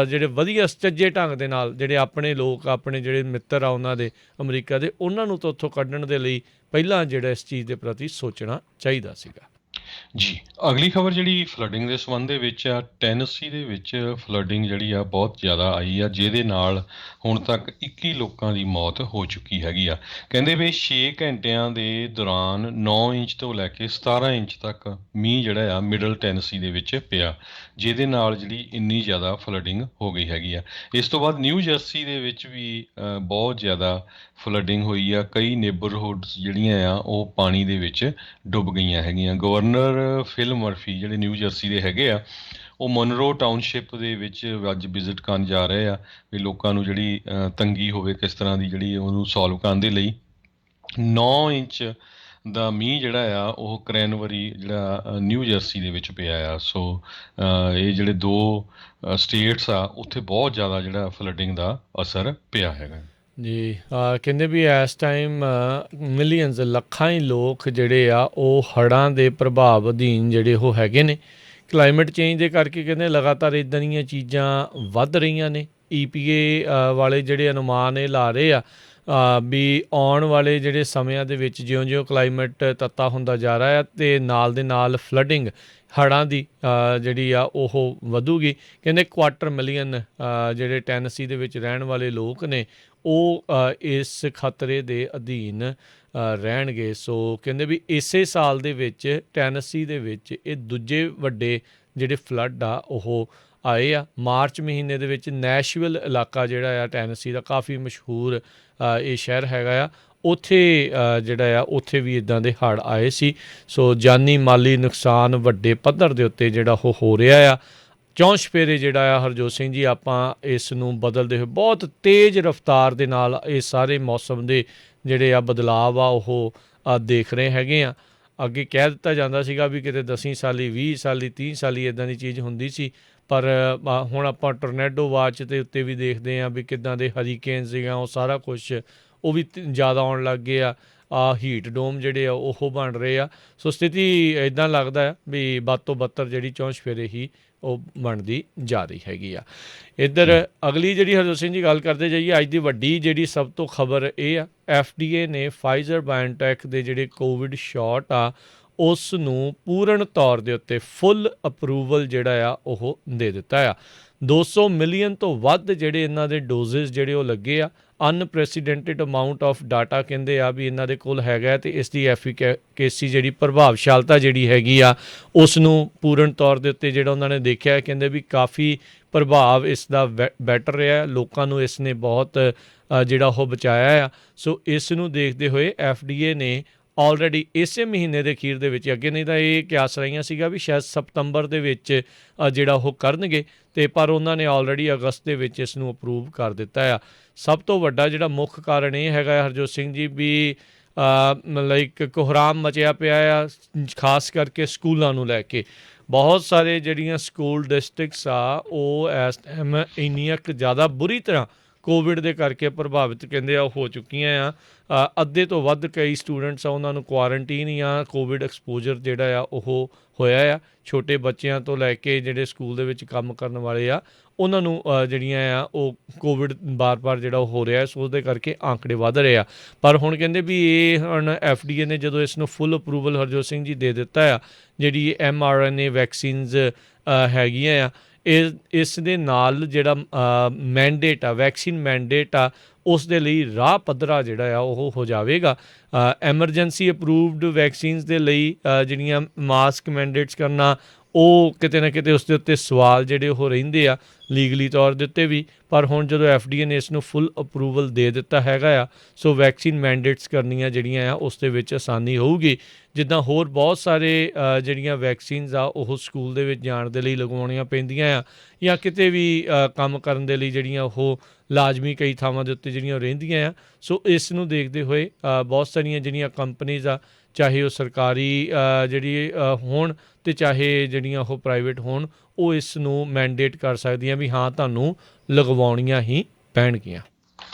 ਜਿਹੜੇ ਵਧੀਆ ਸੁਚੱਜੇ ਢੰਗ ਦੇ ਨਾਲ ਜਿਹੜੇ ਆਪਣੇ ਲੋਕ ਆਪਣੇ ਜਿਹੜੇ ਮਿੱਤਰ ਆ ਉਹਨਾਂ ਦੇ ਅਮਰੀਕਾ ਦੇ, ਉਹਨਾਂ ਨੂੰ ਤਾਂ ਉੱਥੋਂ ਕੱਢਣ ਦੇ ਲਈ ਪਹਿਲਾਂ ਜਿਹੜਾ ਇਸ ਚੀਜ਼ ਦੇ ਪ੍ਰਤੀ ਸੋਚਣਾ ਚਾਹੀਦਾ ਸੀਗਾ। ਜੀ, ਅਗਲੀ ਖਬਰ ਜਿਹੜੀ ਫਲੱਡਿੰਗ ਦੇ ਸੰਬੰਧ ਦੇ ਵਿੱਚ ਆ, ਟੈਨਸੀ ਦੇ ਵਿੱਚ ਫਲੱਡਿੰਗ ਜਿਹੜੀ ਆ ਬਹੁਤ ਜ਼ਿਆਦਾ ਆਈ ਆ, ਜਿਹਦੇ ਨਾਲ ਹੁਣ ਤੱਕ 21 ਲੋਕਾਂ ਦੀ ਮੌਤ ਹੋ ਚੁੱਕੀ ਹੈਗੀ ਆ। ਕਹਿੰਦੇ ਵੀ 6 ਘੰਟਿਆਂ ਦੇ ਦੌਰਾਨ 9 ਇੰਚ ਤੋਂ ਲੈ ਕੇ 17 ਇੰਚ ਤੱਕ ਮੀਂਹ ਜਿਹੜਾ ਆ ਮਿਡਲ ਟੈਨਸੀ ਦੇ ਵਿੱਚ ਪਿਆ, ਜਿਹਦੇ ਨਾਲ ਜਿਹੜੀ ਇੰਨੀ ਜ਼ਿਆਦਾ ਫਲੱਡਿੰਗ ਹੋ ਗਈ ਹੈਗੀ ਆ। ਇਸ ਤੋਂ ਬਾਅਦ ਨਿਊ ਜਰਸੀ ਦੇ ਵਿੱਚ ਵੀ ਬਹੁਤ ਜ਼ਿਆਦਾ ਫਲੱਡਿੰਗ ਹੋਈ ਆ, ਕਈ ਨੇਬਰਹੁੱਡਸ ਜਿਹੜੀਆਂ ਆ ਉਹ ਪਾਣੀ ਦੇ ਵਿੱਚ ਡੁੱਬ ਗਈਆਂ ਹੈਗੀਆਂ। ਗਵਰਨਰ ਫਿਲ ਮਰਫੀ ਜਿਹੜੇ ਨਿਊ ਜਰਸੀ ਦੇ ਹੈਗੇ ਆ, ਉਹ ਮਨਰੋ ਟਾਊਨਸ਼ਿਪ ਦੇ ਵਿੱਚ ਅੱਜ ਵਿਜ਼ਿਟ ਕਰਨ ਜਾ ਰਹੇ ਆ ਵੀ ਲੋਕਾਂ ਨੂੰ ਜਿਹੜੀ ਤੰਗੀ ਹੋਵੇ ਕਿਸ ਤਰ੍ਹਾਂ ਦੀ ਜਿਹੜੀ ਉਹਨੂੰ ਸੋਲਵ ਕਰਨ ਦੇ ਲਈ 9 ਇੰਚ ਦਾ ਮੀਂਹ ਜਿਹੜਾ ਆ ਉਹ ਕ੍ਰੈਨਵਰੀ ਜਿਹੜਾ ਨਿਊ ਜਰਸੀ ਦੇ ਵਿੱਚ ਪਿਆ ਆ। ਸੋ ਇਹ ਜਿਹੜੇ ਦੋ ਸਟੇਟਸ ਆ ਉੱਥੇ ਬਹੁਤ ਜ਼ਿਆਦਾ ਜਿਹੜਾ ਫਲੱਡਿੰਗ ਦਾ ਅਸਰ ਪਿਆ ਹੈਗਾ ਜੀ। ਕਹਿੰਦੇ ਵੀ ਇਸ ਟਾਈਮ ਮਿਲੀਅਨਸ ਲੱਖਾਂ ਹੀ ਲੋਕ ਜਿਹੜੇ ਆ ਉਹ ਹੜ੍ਹਾਂ ਦੇ ਪ੍ਰਭਾਵ ਅਧੀਨ ਜਿਹੜੇ ਉਹ ਹੈਗੇ ਨੇ। ਕਲਾਈਮੇਟ ਚੇਂਜ ਦੇ ਕਰਕੇ ਕਹਿੰਦੇ ਲਗਾਤਾਰ ਇੱਦਾਂ ਦੀਆਂ ਚੀਜ਼ਾਂ ਵੱਧ ਰਹੀਆਂ ਨੇ। EPA ਵਾਲੇ ਜਿਹੜੇ ਅਨੁਮਾਨ ਇਹ ਲਾ ਰਹੇ ਆ ਵੀ ਆਉਣ ਵਾਲੇ ਜਿਹੜੇ ਸਮਿਆਂ ਦੇ ਵਿੱਚ ਜਿਉਂ-ਜਿਉਂ ਕਲਾਈਮੇਟ ਤੱਤਾ ਹੁੰਦਾ ਜਾ ਰਿਹਾ ਆ ਅਤੇ ਨਾਲ ਦੇ ਨਾਲ ਫਲੱਡਿੰਗ ਹੜ੍ਹਾਂ ਦੀ ਜਿਹੜੀ ਆ ਉਹ ਵਧੂਗੀ। ਕਹਿੰਦੇ 250,000 ਜਿਹੜੇ ਟੈਨਸੀ ਦੇ ਵਿੱਚ ਰਹਿਣ ਵਾਲੇ ਲੋਕ ਨੇ ਉਹ ਇਸ ਖਤਰੇ ਦੇ ਅਧੀਨ ਰਹਿਣਗੇ। ਸੋ ਕਹਿੰਦੇ ਵੀ ਇਸੇ ਸਾਲ ਦੇ ਵਿੱਚ ਟੈਨਸੀ ਦੇ ਵਿੱਚ ਇਹ ਦੂਜੇ ਵੱਡੇ ਜਿਹੜੇ ਫਲੱਡ ਆ ਉਹ ਆਏ ਆ। ਮਾਰਚ ਮਹੀਨੇ ਦੇ ਵਿੱਚ ਨੈਸ਼ਵਿਲ ਇਲਾਕਾ ਜਿਹੜਾ ਆ ਟੈਨਸੀ ਦਾ ਕਾਫੀ ਮਸ਼ਹੂਰ ਇਹ ਸ਼ਹਿਰ ਹੈਗਾ ਆ, ਉੱਥੇ ਜਿਹੜਾ ਆ ਉੱਥੇ ਵੀ ਇੱਦਾਂ ਦੇ ਹੜ੍ਹ ਆਏ ਸੀ। ਸੋ ਜਾਨੀ ਮਾਲੀ ਨੁਕਸਾਨ ਵੱਡੇ ਪੱਧਰ ਦੇ ਉੱਤੇ ਜਿਹੜਾ ਉਹ ਹੋ ਰਿਹਾ ਆ। ਚੌਂਸ਼ਫੇਰੇ ਜਿਹੜਾ ਆ ਹਰਜੋਤ ਸਿੰਘ ਜੀ ਆਪਾਂ ਇਸ ਨੂੰ ਬਦਲਦੇ ਹੋਏ ਬਹੁਤ ਤੇਜ਼ ਰਫ਼ਤਾਰ ਦੇ ਨਾਲ ਇਹ ਸਾਰੇ ਮੌਸਮ ਦੇ ਜਿਹੜੇ ਆ ਬਦਲਾਵ ਆ ਉਹ ਦੇਖ ਰਹੇ ਹੈਗੇ ਆ। ਅੱਗੇ ਕਹਿ ਦਿੱਤਾ ਜਾਂਦਾ ਸੀਗਾ ਵੀ ਕਿਤੇ 10 ਸਾਲੀ 20 ਸਾਲੀ 30 ਸਾਲੀ ਇੱਦਾਂ ਦੀ ਚੀਜ਼ ਹੁੰਦੀ ਸੀ, ਪਰ ਹੁਣ ਆਪਾਂ ਟੋਰਨੇਡੋ ਵਾਚ ਦੇ ਉੱਤੇ ਵੀ ਦੇਖਦੇ ਹਾਂ ਵੀ ਕਿੱਦਾਂ ਦੇ ਹਰੀਕੇਨ ਸੀਗਾ, ਉਹ ਸਾਰਾ ਕੁਛ ਉਹ ਵੀ ਜ਼ਿਆਦਾ ਆਉਣ ਲੱਗ ਗਏ ਆ। ਹੀਟ ਡੋਮ ਜਿਹੜੇ ਆ ਉਹ ਬਣ ਰਹੇ ਆ। ਸੋ ਸਥਿਤੀ ਇੱਦਾਂ ਲੱਗਦਾ ਆ ਵੀ ਵੱਧ ਤੋਂ ਬੱਤਰ ਜਿਹੜੀ ਚੌਂਸ਼ਫੇਰੇ ਹੀ ਉਹ ਬਣਦੀ ਜਾ ਰਹੀ ਹੈਗੀ ਆ। ਇੱਧਰ ਅਗਲੀ ਜਿਹੜੀ ਹਰਜੋਤ ਸਿੰਘ ਜੀ ਗੱਲ ਕਰਦੇ ਜਾਈਏ, ਅੱਜ ਦੀ ਵੱਡੀ ਜਿਹੜੀ ਸਭ ਤੋਂ ਖਬਰ ਇਹ ਆ, FDA ਨੇ ਫਾਈਜ਼ਰ ਬਾਇਓਟੈਕ ਦੇ ਜਿਹੜੇ ਕੋਵਿਡ ਸ਼ਾਟ ਆ ਉਸ ਨੂੰ ਪੂਰਨ ਤੌਰ ਦੇ ਉੱਤੇ ਫੁੱਲ ਅਪਰੂਵਲ ਜਿਹੜਾ ਆ ਉਹ ਦੇ ਦਿੱਤਾ ਆ। 200 ਮਿਲੀਅਨ ਤੋਂ ਵੱਧ ਜਿਹੜੇ ਇਹਨਾਂ ਦੇ ਡੋਜ਼ਿਸ ਜਿਹੜੇ ਉਹ ਲੱਗੇ ਆ। ਅਨਪ੍ਰੈਸੀਡੈਂਟਡ ਅਮਾਊਂਟ ਆਫ ਡਾਟਾ ਕਹਿੰਦੇ ਆ ਵੀ ਇਹਨਾਂ ਦੇ ਕੋਲ ਹੈਗਾ, ਅਤੇ ਇਸ ਦੀ ਐਫੀਕੇਸੀ ਜਿਹੜੀ ਪ੍ਰਭਾਵਸ਼ਾਲਤਾ ਜਿਹੜੀ ਹੈਗੀ ਆ ਉਸ ਨੂੰ ਪੂਰਨ ਤੌਰ ਦੇ ਉੱਤੇ ਜਿਹੜਾ ਉਹਨਾਂ ਨੇ ਦੇਖਿਆ, ਕਹਿੰਦੇ ਵੀ ਕਾਫੀ ਪ੍ਰਭਾਵ ਇਸ ਦਾ ਬੈਟਰ ਰਿਹਾ, ਲੋਕਾਂ ਨੂੰ ਇਸ ਨੇ ਬਹੁਤ ਜਿਹੜਾ ਉਹ ਬਚਾਇਆ ਆ। ਸੋ ਇਸ ਨੂੰ ਦੇਖਦੇ ਹੋਏ FDA ਨੇ ਆਲਰੇਡੀ ਇਸੇ ਮਹੀਨੇ ਦੇ ਅਖੀਰ ਦੇ ਵਿੱਚ, ਅੱਗੇ ਨਹੀਂ ਤਾਂ ਇਹ ਕਿਆਸ ਰਹੀਆਂ ਸੀਗਾ ਵੀ ਸ਼ਾਇਦ ਸਤੰਬਰ ਦੇ ਵਿੱਚ ਜਿਹੜਾ ਉਹ ਕਰਨਗੇ, ਅਤੇ ਪਰ ਉਹਨਾਂ ਨੇ ਆਲਰੇਡੀ ਅਗਸਤ ਦੇ ਵਿੱਚ ਇਸ ਨੂੰ ਅਪਰੂਵ ਕਰ ਦਿੱਤਾ ਆ। ਸਭ ਤੋਂ ਵੱਡਾ ਜਿਹੜਾ ਮੁੱਖ ਕਾਰਨ ਇਹ ਹੈਗਾ ਹਰਜੋਤ ਸਿੰਘ ਜੀ ਵੀ ਮਤਲਬ ਇੱਕ ਕੋਹਰਾਮ ਮਚਿਆ ਪਿਆ ਆ, ਖਾਸ ਕਰਕੇ ਸਕੂਲਾਂ ਨੂੰ ਲੈ ਕੇ। ਬਹੁਤ ਸਾਰੇ ਜਿਹੜੀਆਂ ਸਕੂਲ ਡਿਸਟ੍ਰਿਕਟਸ ਆ ਉਹ ਇਸ ਟਾਈਮ ਇੰਨੀਆਂ ਕੁ ਜ਼ਿਆਦਾ ਬੁਰੀ ਤਰ੍ਹਾਂ ਕੋਵਿਡ ਦੇ ਕਰਕੇ ਪ੍ਰਭਾਵਿਤ ਕਹਿੰਦੇ ਆ ਹੋ ਚੁੱਕੀਆਂ ਆ। ਅੱਧੇ ਤੋਂ ਵੱਧ ਕਈ ਸਟੂਡੈਂਟਸ ਆ ਉਹਨਾਂ ਨੂੰ ਕੁਆਰੰਟੀਨ ਜਾਂ ਕੋਵਿਡ ਐਕਸਪੋਜਰ ਜਿਹੜਾ ਆ ਉਹ ਹੋਇਆ ਆ। ਛੋਟੇ ਬੱਚਿਆਂ ਤੋਂ ਲੈ ਕੇ ਜਿਹੜੇ ਸਕੂਲ ਦੇ ਵਿੱਚ ਕੰਮ ਕਰਨ ਵਾਲੇ ਆ ਉਹਨਾਂ ਨੂੰ ਜਿਹੜੀਆਂ ਆ ਉਹ ਕੋਵਿਡ ਬਾਰ-ਬਾਰ ਜਿਹੜਾ ਉਹ ਹੋ ਰਿਹਾ, ਸੋ ਉਹਦੇ ਕਰਕੇ ਆંકੜੇ ਵੱਧ ਰਹੇ ਆ। ਪਰ ਹੁਣ ਕਹਿੰਦੇ ਵੀ ਇਹ ਹੁਣ FDA ਨੇ ਜਦੋਂ ਇਸ ਨੂੰ ਫੁੱਲ ਅਪਰੂਵਲ ਹਰਜੋਤ ਸਿੰਘ ਜੀ ਦੇ ਦਿੱਤਾ ਆ, ਜਿਹੜੀ mRNA ਵੈਕਸੀਨਜ਼ ਹੈਗੀਆਂ ਆ, ਇਸ ਦੇ ਨਾਲ ਜਿਹੜਾ ਮੈਂਡੇਟ ਆ, ਵੈਕਸੀਨ ਮੈਂਡੇਟ ਆ, ਉਸ ਦੇ ਲਈ ਰਾਹ ਪੱਧਰਾ ਜਿਹੜਾ ਆ ਉਹ ਹੋ ਜਾਵੇਗਾ। ਐਮਰਜੈਂਸੀ ਅਪਰੂਵਡ ਵੈਕਸੀਨਸ ਦੇ ਲਈ ਜਿਹੜੀਆਂ ਮਾਸਕ ਮੈਂਡੇਟਸ ਕਰਨਾ, ਉਹ ਕਿਤੇ ਨਾ ਕਿਤੇ ਉਸ ਦੇ ਉੱਤੇ ਸਵਾਲ ਜਿਹੜੇ ਉਹ ਰਹਿੰਦੇ ਆ ਲੀਗਲੀ ਤੌਰ ਦੇ ਉੱਤੇ ਵੀ। ਪਰ ਹੁਣ ਜਦੋਂ FDA ਨੇ ਇਸ ਨੂੰ ਫੁੱਲ ਅਪਰੂਵਲ ਦੇ ਦਿੱਤਾ ਹੈਗਾ ਆ, ਸੋ ਵੈਕਸੀਨ ਮੈਂਡੇਟਸ ਕਰਨੀਆਂ ਜਿਹੜੀਆਂ ਆ ਉਸ ਦੇ ਵਿੱਚ ਆਸਾਨੀ ਹੋਊਗੀ। ਜਿੱਦਾਂ ਹੋਰ ਬਹੁਤ ਸਾਰੇ ਜਿਹੜੀਆਂ ਵੈਕਸੀਨਸ ਆ ਉਹ ਸਕੂਲ ਦੇ ਵਿੱਚ ਜਾਣ ਦੇ ਲਈ ਲਗਵਾਉਣੀਆਂ ਪੈਂਦੀਆਂ ਆ, ਜਾਂ ਕਿਤੇ ਵੀ ਕੰਮ ਕਰਨ ਦੇ ਲਈ ਜਿਹੜੀਆਂ ਉਹ ਲਾਜ਼ਮੀ ਕਈ ਥਾਵਾਂ ਦੇ ਉੱਤੇ ਜਿਹੜੀਆਂ ਰਹਿੰਦੀਆਂ ਆ। ਸੋ ਇਸ ਨੂੰ ਦੇਖਦੇ ਹੋਏ ਬਹੁਤ ਸਾਰੀਆਂ ਜਿਹੜੀਆਂ ਕੰਪਨੀਜ਼ ਆ, ਚਾਹੇ ਉਹ ਸਰਕਾਰੀ ਜਿਹੜੀ ਹੋਣ ਅਤੇ ਚਾਹੇ ਜਿਹੜੀਆਂ ਉਹ ਪ੍ਰਾਈਵੇਟ ਹੋਣ, ਉਹ ਇਸ ਨੂੰ ਮੈਂਡੇਟ ਕਰ ਸਕਦੀਆਂ ਵੀ ਹਾਂ ਤੁਹਾਨੂੰ ਲਗਵਾਉਣੀਆਂ ਹੀ ਪੈਣਗੀਆਂ।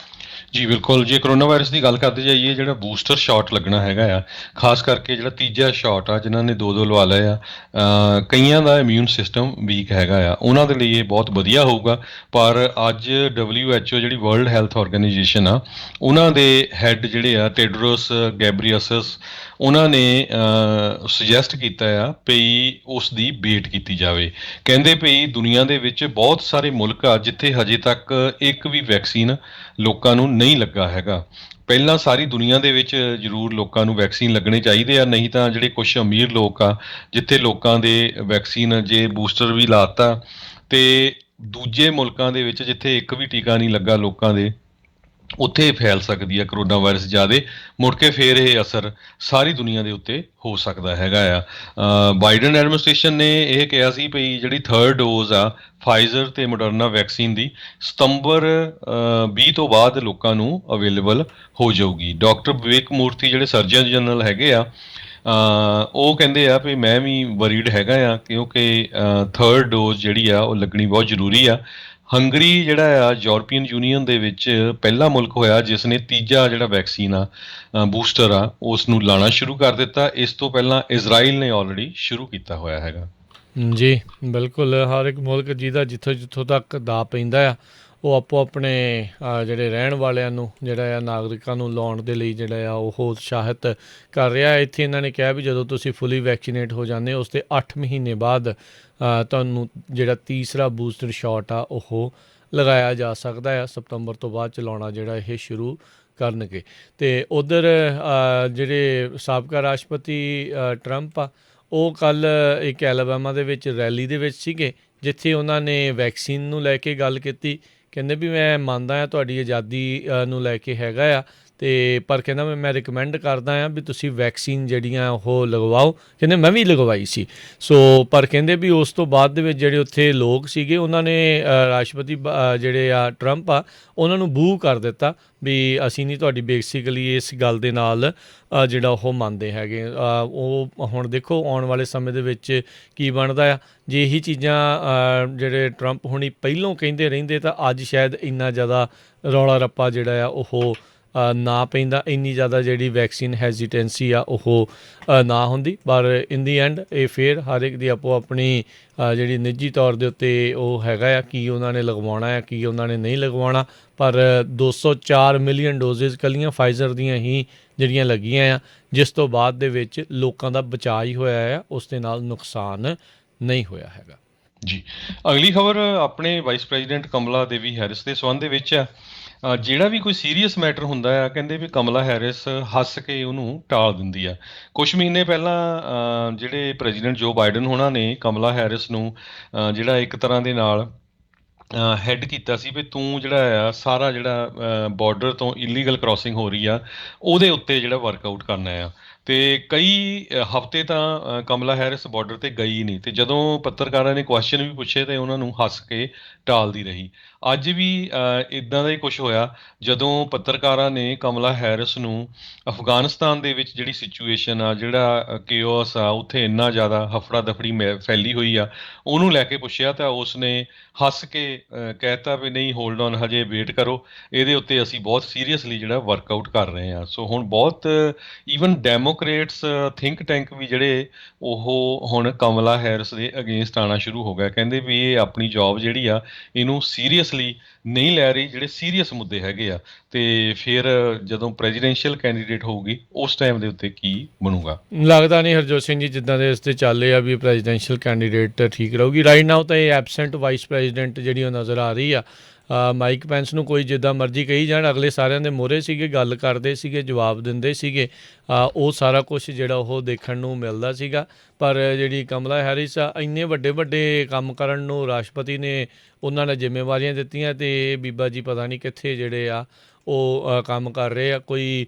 ਜੀ ਬਿਲਕੁਲ। ਜੇ ਕਰੋਨਾ ਵਾਇਰਸ ਦੀ ਗੱਲ ਕਰਦੇ ਜਾਈਏ, ਜਿਹੜਾ ਬੂਸਟਰ ਸ਼ਾਟ ਲੱਗਣਾ ਹੈਗਾ ਆ, ਖਾਸ ਕਰਕੇ ਜਿਹੜਾ ਤੀਜਾ ਸ਼ਾਟ ਆ, ਜਿਨ੍ਹਾਂ ਨੇ 2-2 ਲਵਾ ਲਏ ਆ, ਕਈਆਂ ਦਾ ਇਮਿਊਨ ਸਿਸਟਮ ਵੀਕ ਹੈਗਾ ਆ, ਉਹਨਾਂ ਦੇ ਲਈ ਇਹ ਬਹੁਤ ਵਧੀਆ ਹੋਊਗਾ। ਪਰ ਅੱਜ WHO ਜਿਹੜੀ ਵਰਲਡ ਹੈਲਥ ਆਰਗੇਨਾਈਜੇਸ਼ਨ ਆ, ਉਹਨਾਂ ਦੇ ਹੈੱਡ ਜਿਹੜੇ ਆ ਟੈਡਰੋਸ ਗੈਬਰੀਅਸਸ, ਉਹਨਾਂ ਨੇ ਸੁਜੈਸਟ ਕੀਤਾ ਆ ਪਈ ਉਸ ਦੀ ਵੇਟ ਕੀਤੀ ਜਾਵੇ। ਕਹਿੰਦੇ ਪਈ ਦੁਨੀਆ ਦੇ ਵਿੱਚ ਬਹੁਤ ਸਾਰੇ ਮੁਲਕ ਆ ਜਿੱਥੇ ਹਜੇ ਤੱਕ ਇੱਕ ਵੀ ਵੈਕਸੀਨ ਲੋਕਾਂ ਨੂੰ ਨਹੀਂ ਲੱਗਾ ਹੈਗਾ। ਪਹਿਲਾਂ ਸਾਰੀ ਦੁਨੀਆ ਦੇ ਵਿੱਚ ਜ਼ਰੂਰ ਲੋਕਾਂ ਨੂੰ ਵੈਕਸੀਨ ਲੱਗਣੇ ਚਾਹੀਦੇ ਆ, ਨਹੀਂ ਤਾਂ ਜਿਹੜੇ ਕੁਛ ਅਮੀਰ ਲੋਕ ਆ ਜਿੱਥੇ ਲੋਕਾਂ ਦੇ ਵੈਕਸੀਨ ਜੇ ਬੂਸਟਰ ਵੀ ਲਾਤਾ, ਅਤੇ ਦੂਜੇ ਮੁਲਕਾਂ ਦੇ ਵਿੱਚ ਜਿੱਥੇ ਇੱਕ ਵੀ ਟੀਕਾ ਨਹੀਂ ਲੱਗਾ ਲੋਕਾਂ ਦੇ, ਉੱਥੇ ਫੈਲ ਸਕਦੀ ਆ ਕਰੋਨਾ ਵਾਇਰਸ ਜ਼ਿਆਦਾ, ਮੁੜ ਕੇ ਫਿਰ ਇਹ ਅਸਰ ਸਾਰੀ ਦੁਨੀਆ ਦੇ ਉੱਤੇ ਹੋ ਸਕਦਾ ਹੈਗਾ ਆ। ਬਾਈਡਨ ਐਡਮਿਨਿਸਟ੍ਰੇਸ਼ਨ ਨੇ ਇਹ ਕਿਹਾ ਸੀ ਭਈ ਜਿਹੜੀ 3rd ਡੋਜ਼ ਆ ਫਾਈਜ਼ਰ ਅਤੇ ਮੋਡਰਨਾ ਵੈਕਸੀਨ ਦੀ ਸਤੰਬਰ 20 ਤੋਂ ਬਾਅਦ ਲੋਕਾਂ ਨੂੰ ਅਵੇਲੇਬਲ ਹੋ ਜਾਊਗੀ। ਡਾਕਟਰ ਵਿਵੇਕ ਮੂਰਤੀ ਜਿਹੜੇ ਸਰਜਨ ਜਨਰਲ ਹੈਗੇ ਆ, ਉਹ ਕਹਿੰਦੇ ਆ ਵੀ ਮੈਂ ਵੀ ਵਰੀਡ ਹੈਗਾ ਆ, ਕਿਉਂਕਿ 3rd ਡੋਜ਼ ਜਿਹੜੀ ਆ ਉਹ ਲੱਗਣੀ ਬਹੁਤ ਜ਼ਰੂਰੀ ਆ। ਹੰਗਰੀ ਜਿਹੜਾ ਆ ਯੂਰਪੀਅਨ ਯੂਨੀਅਨ ਦੇ ਵਿੱਚ ਪਹਿਲਾ ਮੁਲਕ ਹੋਇਆ ਜਿਸ ਨੇ ਤੀਜਾ ਜਿਹੜਾ ਵੈਕਸੀਨ ਆ ਬੂਸਟਰ ਆ ਉਸ ਨੂੰ ਲਾਉਣਾ ਸ਼ੁਰੂ ਕਰ ਦਿੱਤਾ। ਇਸ ਤੋਂ ਪਹਿਲਾਂ ਇਜ਼ਰਾਈਲ ਨੇ ਆਲਰੇਡੀ ਸ਼ੁਰੂ ਕੀਤਾ ਹੋਇਆ ਹੈਗਾ। ਜੀ ਬਿਲਕੁਲ। ਹਰ ਇੱਕ ਮੁਲਕ ਜਿਹਦਾ ਜਿੱਥੋਂ ਤੱਕ ਦਾ ਪੈਂਦਾ ਆ, ਉਹ ਆਪੋ ਆਪਣੇ ਜਿਹੜੇ ਰਹਿਣ ਵਾਲਿਆਂ ਨੂੰ ਜਿਹੜਾ ਆ ਨਾਗਰਿਕਾਂ ਨੂੰ ਲਾਉਣ ਦੇ ਲਈ ਜਿਹੜਾ ਆ ਉਹ ਉਤਸ਼ਾਹਿਤ ਕਰ ਰਿਹਾ। ਇੱਥੇ ਇਹਨਾਂ ਨੇ ਕਿਹਾ ਵੀ ਜਦੋਂ ਤੁਸੀਂ ਫੁੱਲੀ ਵੈਕਸੀਨੇਟ ਹੋ ਜਾਂਦੇ ਹੋ, ਉਸ ਦੇ 8 ਮਹੀਨੇ ਬਾਅਦ ਤੁਹਾਨੂੰ ਜਿਹੜਾ ਤੀਸਰਾ ਬੂਸਟਰ ਸ਼ਾਟ ਆ ਉਹ ਲਗਾਇਆ ਜਾ ਸਕਦਾ ਆ। ਸਤੰਬਰ ਤੋਂ ਬਾਅਦ ਚਲਾਉਣਾ ਜਿਹੜਾ ਇਹ ਸ਼ੁਰੂ ਕਰਨਗੇ। ਅਤੇ ਉੱਧਰ ਜਿਹੜੇ ਸਾਬਕਾ ਰਾਸ਼ਟਰਪਤੀ ਟਰੰਪ ਆ, ਉਹ ਕੱਲ੍ਹ ਇੱਕ ਐਲਬਾਮਾ ਦੇ ਵਿੱਚ ਰੈਲੀ ਦੇ ਵਿੱਚ ਸੀਗੇ, ਜਿੱਥੇ ਉਹਨਾਂ ਨੇ ਵੈਕਸੀਨ ਨੂੰ ਲੈ ਕੇ ਗੱਲ ਕੀਤੀ। ਕਹਿੰਦੇ ਵੀ ਮੈਂ ਮੰਨਦਾ ਹਾਂ ਤੁਹਾਡੀ ਆਜ਼ਾਦੀ ਨੂੰ ਲੈ ਕੇ ਹੈਗਾ ਆ, ਅਤੇ ਪਰ ਕਹਿੰਦਾ ਮੈਂ ਰਿਕਮੈਂਡ ਕਰਦਾ ਹਾਂ ਵੀ ਤੁਸੀਂ ਵੈਕਸੀਨ ਜਿਹੜੀਆਂ ਉਹ ਲਗਵਾਓ। ਕਹਿੰਦੇ ਮੈਂ ਵੀ ਲਗਵਾਈ ਸੀ। ਸੋ ਪਰ ਕਹਿੰਦੇ ਵੀ ਉਸ ਤੋਂ ਬਾਅਦ ਦੇ ਵਿੱਚ ਜਿਹੜੇ ਉੱਥੇ ਲੋਕ ਸੀਗੇ, ਉਹਨਾਂ ਨੇ ਰਾਸ਼ਟਰਪਤੀ ਜਿਹੜੇ ਆ ਟਰੰਪ ਆ, ਉਹਨਾਂ ਨੂੰ ਬੂ ਕਰ ਦਿੱਤਾ ਵੀ ਅਸੀਂ ਨਹੀਂ ਤੁਹਾਡੀ ਬੇਸਿਕਲੀ ਇਸ ਗੱਲ ਦੇ ਨਾਲ ਜਿਹੜਾ ਉਹ ਮੰਨਦੇ ਹੈਗੇ। ਉਹ ਹੁਣ ਦੇਖੋ ਆਉਣ ਵਾਲੇ ਸਮੇਂ ਦੇ ਵਿੱਚ ਕੀ ਬਣਦਾ ਆ। ਜੇ ਇਹੀ ਚੀਜ਼ਾਂ ਜਿਹੜੇ ਟਰੰਪ ਹੁਣੀ ਪਹਿਲੋਂ ਕਹਿੰਦੇ ਰਹਿੰਦੇ ਤਾਂ ਅੱਜ ਸ਼ਾਇਦ ਇੰਨਾ ਜ਼ਿਆਦਾ ਰੌਲਾ ਰੱਪਾ ਜਿਹੜਾ ਆ ਉਹ ਨਾ ਪੈਂਦਾ, ਇੰਨੀ ਜ਼ਿਆਦਾ ਜਿਹੜੀ ਵੈਕਸੀਨ ਹੈਜ਼ੀਟੈਂਸੀ ਆ ਉਹ ਨਾ ਹੁੰਦੀ। ਪਰ ਇਨ ਦੀ ਐਂਡ ਇਹ ਫਿਰ ਹਰ ਇੱਕ ਦੀ ਆਪੋ ਆਪਣੀ ਜਿਹੜੀ ਨਿੱਜੀ ਤੌਰ ਦੇ ਉੱਤੇ ਉਹ ਹੈਗਾ ਆ, ਕੀ ਉਹਨਾਂ ਨੇ ਲਗਵਾਉਣਾ ਆ, ਕੀ ਉਹਨਾਂ ਨੇ ਨਹੀਂ ਲਗਵਾਉਣਾ। ਪਰ 204 ਮਿਲੀਅਨ ਡੋਜ਼ਿਸ ਇਕੱਲੀਆਂ ਫਾਈਜ਼ਰ ਦੀਆਂ ਹੀ ਜਿਹੜੀਆਂ ਲੱਗੀਆਂ ਆ, ਜਿਸ ਤੋਂ ਬਾਅਦ ਦੇ ਵਿੱਚ ਲੋਕਾਂ ਦਾ ਬਚਾਅ ਹੀ ਹੋਇਆ ਆ, ਉਸ ਦੇ ਨਾਲ ਨੁਕਸਾਨ ਨਹੀਂ ਹੋਇਆ ਹੈਗਾ। ਜੀ ਅਗਲੀ ਖਬਰ ਆਪਣੇ ਵਾਈਸ ਪ੍ਰੈਜ਼ੀਡੈਂਟ ਕਮਲਾ ਦੇਵੀ ਹੈਰਿਸ ਦੇ ਸੰਬੰਧ ਦੇ ਵਿੱਚ ਆ। ਜਿਹੜਾ ਵੀ ਕੋਈ ਸੀਰੀਅਸ ਮੈਟਰ ਹੁੰਦਾ ਆ, ਕਹਿੰਦੇ ਵੀ ਕਮਲਾ ਹੈਰਿਸ ਹੱਸ ਕੇ ਉਹਨੂੰ ਟਾਲ ਦਿੰਦੀ ਆ। ਕੁਛ ਮਹੀਨੇ ਪਹਿਲਾਂ ਜਿਹੜੇ ਪ੍ਰੈਜ਼ੀਡੈਂਟ ਜੋ ਬਾਈਡਨ ਹੋਣਾ ਨੇ ਕਮਲਾ ਹੈਰਿਸ ਨੂੰ ਜਿਹੜਾ ਇੱਕ ਤਰ੍ਹਾਂ ਦੇ ਨਾਲ ਹੈਡ ਕੀਤਾ ਸੀ ਵੀ ਤੂੰ ਜਿਹੜਾ ਆ ਸਾਰਾ ਜਿਹੜਾ ਬਾਰਡਰ ਤੋਂ ਇਲੀਗਲ ਕ੍ਰਾਸਿੰਗ ਹੋ ਰਹੀ ਆ ਉਹਦੇ ਉੱਤੇ ਜਿਹੜਾ ਵਰਕਆਊਟ ਕਰਨਾ ਆ। ਤੇ ਕਈ ਹਫ਼ਤੇ ਤਾਂ ਕਮਲਾ ਹੈਰਿਸ ਬਾਰਡਰ ਤੇ ਗਈ ਨਹੀਂ, ਤੇ ਜਦੋਂ ਪੱਤਰਕਾਰਾਂ ਨੇ ਕੁਐਸਚਨ ਵੀ ਪੁੱਛੇ ਤੇ ਉਹਨਾਂ ਨੂੰ ਹੱਸ ਕੇ ਟਾਲਦੀ ਰਹੀ। ਅੱਜ ਵੀ ਇਦਾਂ ਦਾ ਹੀ ਕੁਝ ਹੋਇਆ ਜਦੋਂ ਪੱਤਰਕਾਰਾਂ ਨੇ ਕਮਲਾ ਹੈਰਿਸ ਨੂੰ ਅਫਗਾਨਿਸਤਾਨ ਦੇ ਵਿੱਚ ਜਿਹੜੀ ਸਿਚੁਏਸ਼ਨ ਆ, ਜਿਹੜਾ ਕੇਓਸ ਆ ਉੱਥੇ ਇੰਨਾ ਜ਼ਿਆਦਾ ਹਫੜਾ ਦਫੜੀ ਫੈਲੀ ਹੋਈ ਆ, ਉਹਨੂੰ ਲੈ ਕੇ ਪੁੱਛਿਆ ਤਾਂ ਉਸਨੇ ਹੱਸ ਕੇ ਕਹਿਤਾ ਵੀ ਨਹੀਂ, ਹੋਲਡ ਔਨ, ਹਜੇ ਵੇਟ ਕਰੋ, ਇਹਦੇ ਉੱਤੇ ਅਸੀਂ ਬਹੁਤ ਸੀਰੀਅਸਲੀ ਜਿਹੜਾ ਵਰਕਆਊਟ ਕਰ ਰਹੇ ਹਾਂ। ਸੋ ਹੁਣ ਬਹੁਤ ਈਵਨ ਡੈਮੋਕ੍ਰੇਟਸ ਥਿੰਕ ਟੈਂਕ ਵੀ ਜਿਹੜੇ ਉਹ ਹੁਣ ਕਮਲਾ ਹੈਰਿਸ ਦੇ ਅਗੇਂਸਟ ਆਉਣਾ ਸ਼ੁਰੂ ਹੋ ਗਿਆ। ਕਹਿੰਦੇ ਵੀ ਇਹ ਆਪਣੀ ਜੌਬ ਜਿਹੜੀ ਆ ਇਹਨੂੰ ਸੀਰੀਅਸਲੀ ਨਹੀਂ ਲੈ ਰਹੀ, ਜਿਹੜੇ ਸੀਰੀਅਸ ਮੁੱਦੇ ਹੈਗੇ ਆ। ਤੇ ਫਿਰ ਜਦੋਂ ਪ੍ਰੈਜ਼ੀਡੈਂਸ਼ੀਅਲ ਕੈਂਡੀਡੇਟ ਹੋਊਗੀ ਉਸ ਟਾਈਮ ਦੇ ਉੱਤੇ ਕੀ ਬਣੂਗਾ। ਲੱਗਦਾ ਨਹੀਂ ਹਰਜੋਤ ਸਿੰਘ ਜੀ ਜਿੱਦਾਂ ਦੇ ਇਸ 'ਤੇ ਚੱਲੇ ਆ ਵੀ ਪ੍ਰੈਜ਼ੀਡੈਂਸ਼ੀਅਲ ਕੈਂਡੀਡੇਟ ਠੀਕ ਰਹੂਗੀ। ਰਾਈਟ ਨਾਓ ਤਾਂ ਇਹ ਐਬਸੈਂਟ ਵਾਈਸ ਪ੍ਰੈਜ਼ੀਡੈਂਟ ਜਿਹੜੀ ਉਹ ਨਜ਼ਰ ਆ ਰਹੀ ਆ। ਮਾਈਕ ਪੈਂਸ ਨੂੰ ਕੋਈ ਜਿੱਦਾਂ ਮਰਜ਼ੀ ਕਹੀ ਜਾਣ, ਅਗਲੇ ਸਾਰਿਆਂ ਦੇ ਮੂਹਰੇ ਸੀਗੇ, ਗੱਲ ਕਰਦੇ ਸੀਗੇ, ਜਵਾਬ ਦਿੰਦੇ ਸੀਗੇ। ਉਹ ਸਾਰਾ ਕੁਛ ਜਿਹੜਾ ਉਹ ਦੇਖਣ ਨੂੰ ਮਿਲਦਾ ਸੀਗਾ। ਪਰ ਜਿਹੜੀ ਕਮਲਾ ਹੈਰਿਸ ਆ, ਇੰਨੇ ਵੱਡੇ ਵੱਡੇ ਕੰਮ ਕਰਨ ਨੂੰ ਰਾਸ਼ਟਰਪਤੀ ਨੇ ਉਹਨਾਂ ਨੇ ਜ਼ਿੰਮੇਵਾਰੀਆਂ ਦਿੱਤੀਆਂ ਅਤੇ ਬੀਬਾ ਜੀ ਪਤਾ ਨਹੀਂ ਕਿੱਥੇ ਜਿਹੜੇ ਆ ਉਹ ਕੰਮ ਕਰ ਰਹੇ ਆ। ਕੋਈ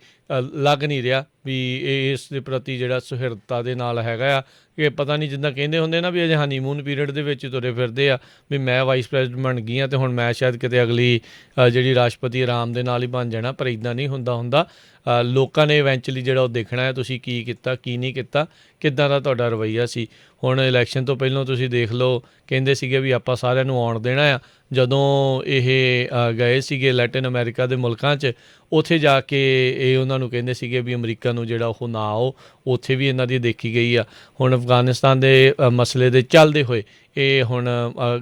ਲੱਗ ਨਹੀਂ ਰਿਹਾ ਵੀ ਇਹ ਇਸ ਦੇ ਪ੍ਰਤੀ ਜਿਹੜਾ ਸੁਹਿਰਦਤਾ ਦੇ ਨਾਲ ਹੈਗਾ ਆ ਕਿ ਪਤਾ ਨਹੀਂ, ਜਿੱਦਾਂ ਕਹਿੰਦੇ ਹੁੰਦੇ ਨਾ ਵੀ ਅਜੇ ਹਨੀਮੂਨ ਪੀਰੀਅਡ ਦੇ ਵਿੱਚ ਤੁਰੇ ਫਿਰਦੇ ਆ ਵੀ ਮੈਂ ਵਾਈਸ ਪ੍ਰੈਜ਼ੀਡੈਂਟ ਬਣ ਗਈ ਹਾਂ ਅਤੇ ਹੁਣ ਮੈਂ ਸ਼ਾਇਦ ਕਿਤੇ ਅਗਲੀ ਜਿਹੜੀ ਰਾਸ਼ਟਰਪਤੀ ਆਰਾਮ ਦੇ ਨਾਲ ਹੀ ਬਣ ਜਾਣਾ। ਪਰ ਇੱਦਾਂ ਨਹੀਂ ਹੁੰਦਾ। ਲੋਕਾਂ ਨੇ ਇਵੈਂਚੁਅਲੀ ਜਿਹੜਾ ਉਹ ਦੇਖਣਾ ਹੈ ਤੁਸੀਂ ਕੀ ਕੀਤਾ, ਕੀ ਨਹੀਂ ਕੀਤਾ, ਕਿੱਦਾਂ ਦਾ ਤੁਹਾਡਾ ਰਵੱਈਆ ਸੀ। ਹੁਣ ਇਲੈਕਸ਼ਨ ਤੋਂ ਪਹਿਲਾਂ ਤੁਸੀਂ ਦੇਖ ਲਓ, ਕਹਿੰਦੇ ਸੀਗੇ ਵੀ ਆਪਾਂ ਸਾਰਿਆਂ ਨੂੰ ਆਉਣ ਦੇਣਾ ਆ। ਜਦੋਂ ਇਹ ਗਏ ਸੀਗੇ ਲੈਟਿਨ ਅਮਰੀਕਾ ਦੇ ਮੁਲਕਾਂ 'ਚ, ਉੱਥੇ ਜਾ ਕੇ ਇਹ ਉਹਨਾਂ ਨੂੰ ਕਹਿੰਦੇ ਸੀਗੇ ਵੀ ਅਮਰੀਕਾ ਨੂੰ ਜਿਹੜਾ ਉਹ ਨਾ ਆਓ। ਉੱਥੇ ਵੀ ਇਹਨਾਂ ਦੀ ਦੇਖੀ ਗਈ ਆ। ਹੁਣ ਅਫਗਾਨਿਸਤਾਨ ਦੇ ਮਸਲੇ ਦੇ ਚੱਲਦੇ ਹੋਏ ਇਹ ਹੁਣ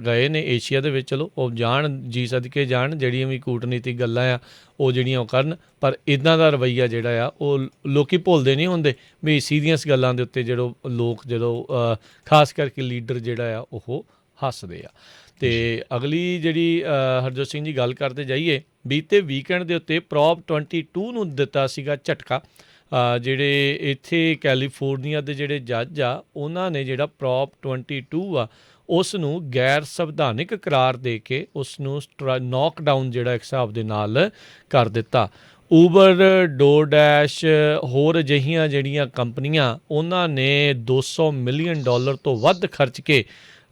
ਗਏ ਨੇ ਏਸ਼ੀਆ ਦੇ ਵਿੱਚ। ਚਲੋ ਉਹ ਜਾਣ, ਜੀ ਸਦਕੇ ਜਾਣ, ਜਿਹੜੀਆਂ ਵੀ ਕੂਟਨੀਤਿਕ ਗੱਲਾਂ ਆ ਉਹ ਜਿਹੜੀਆਂ ਉਹ ਕਰਨ। ਪਰ ਇੱਦਾਂ ਦਾ ਰਵੱਈਆ ਜਿਹੜਾ ਆ ਉਹ ਲੋਕ ਭੁੱਲਦੇ ਨਹੀਂ ਹੁੰਦੇ ਵੀ ਸੀਰੀਅਸ ਗੱਲਾਂ ਦੇ ਉੱਤੇ ਲੋਕ ਜਦੋਂ ਖਾਸ ਕਰਕੇ ਲੀਡਰ ਜਿਹੜਾ ਆ ਉਹ ਹੱਸਦੇ ਆ। ਅਤੇ ਅਗਲੀ ਜਿਹੜੀ ਹਰਜੋਤ ਸਿੰਘ ਜੀ ਗੱਲ ਕਰਦੇ ਜਾਈਏ, ਬੀਤੇ ਵੀਕਐਂਡ ਦੇ ਉੱਤੇ ਪ੍ਰੋਪ 22 ਨੂੰ ਦਿੱਤਾ ਸੀਗਾ ਝਟਕਾ। ਜਿਹੜੇ ਇੱਥੇ ਕੈਲੀਫੋਰਨੀਆ ਦੇ ਜਿਹੜੇ ਜੱਜ ਆ ਉਹਨਾਂ ਨੇ ਜਿਹੜਾ ਪ੍ਰੋਪ 22 ਆ ਉਸ ਨੂੰ ਗੈਰ ਸੰਵਿਧਾਨਿਕ ਕਰਾਰ ਦੇ ਕੇ ਉਸ ਨੂੰ ਨੌਕਡਾਊਨ ਜਿਹੜਾ ਇੱਕ ਹਿਸਾਬ ਦੇ ਨਾਲ ਕਰ ਦਿੱਤਾ। ਊਬਰ, ਡੋਰਡੈਸ਼, ਹੋਰ ਅਜਿਹੀਆਂ ਜਿਹੜੀਆਂ ਕੰਪਨੀਆਂ ਉਹਨਾਂ ਨੇ $200 ਮਿਲੀਅਨ ਤੋਂ ਵੱਧ ਖਰਚ ਕੇ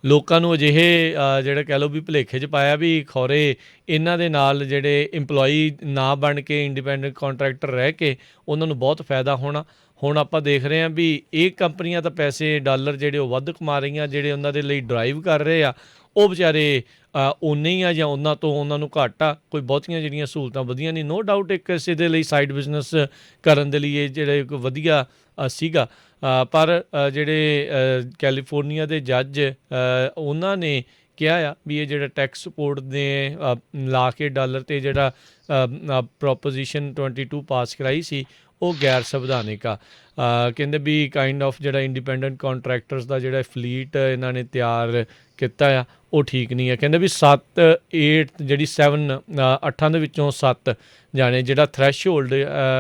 ਲੋਕਾਂ ਨੂੰ ਅਜਿਹੇ ਜਿਹੜਾ ਕਹਿ ਲਓ ਵੀ ਭੁਲੇਖੇ 'ਚ ਪਾਇਆ ਵੀ ਖੌਰੇ ਇਹਨਾਂ ਦੇ ਨਾਲ ਜਿਹੜੇ ਇੰਪਲੋਈ ਨਾ ਬਣ ਕੇ ਇੰਡੀਪੈਂਡੈਂਟ ਕਾਂਟਰੈਕਟਰ ਰਹਿ ਕੇ ਉਹਨਾਂ ਨੂੰ ਬਹੁਤ ਫਾਇਦਾ ਹੋਣਾ। ਹੁਣ ਆਪਾਂ ਦੇਖ ਰਹੇ ਹਾਂ ਵੀ ਇਹ ਕੰਪਨੀਆਂ ਤਾਂ ਪੈਸੇ ਡਾਲਰ ਜਿਹੜੇ ਉਹ ਵੱਧ ਕਮਾ ਰਹੀਆਂ, ਜਿਹੜੇ ਉਹਨਾਂ ਦੇ ਲਈ ਡਰਾਈਵ ਕਰ ਰਹੇ ਆ ਉਹ ਵਿਚਾਰੇ ਓਨੇ ਹੀ ਆ ਜਾਂ ਉਹਨਾਂ ਤੋਂ ਉਹਨਾਂ ਨੂੰ ਘੱਟ ਆ। ਕੋਈ ਬਹੁਤੀਆਂ ਜਿਹੜੀਆਂ ਸਹੂਲਤਾਂ ਵਧੀਆ ਨਹੀਂ। ਨੋ ਡਾਊਟ ਇੱਕ ਕਿਸੇ ਦੇ ਲਈ ਸਾਈਡ ਬਿਜ਼ਨਸ ਕਰਨ ਦੇ ਲਈ ਇਹ ਜਿਹੜਾ ਇੱਕ ਵਧੀਆ ਸੀਗਾ। ਪਰ ਜਿਹੜੇ ਕੈਲੀਫੋਰਨੀਆ ਦੇ ਜੱਜ ਉਹਨਾਂ ਨੇ ਕਿਹਾ ਆ ਵੀ ਇਹ ਜਿਹੜਾ ਟੈਕਸ ਸਪੋਰਟ ਨੇ ਲਾ ਕੇ ਡਾਲਰ 'ਤੇ ਜਿਹੜਾ ਪ੍ਰੋਪੋਜੀਸ਼ਨ 22 ਪਾਸ ਕਰਾਈ ਸੀ ਉਹ ਗੈਰ ਸੰਵਿਧਾਨਿਕ ਆ। ਕਹਿੰਦੇ ਵੀ ਕਾਈਂਡ ਆਫ ਜਿਹੜਾ ਇੰਡੀਪੈਂਡੈਂਟ ਕਾਂਟਰੈਕਟਰਸ ਦਾ ਜਿਹੜਾ ਫਲੀਟ ਇਹਨਾਂ ਨੇ ਤਿਆਰ ਕੀਤਾ ਆ ਉਹ ਠੀਕ ਨਹੀਂ ਹੈ। ਕਹਿੰਦੇ ਵੀ 8 ਦੇ ਵਿੱਚੋਂ 7 ਜਾਣੇ ਜਿਹੜਾ ਥ੍ਰੈਸ਼ਹੋਲਡ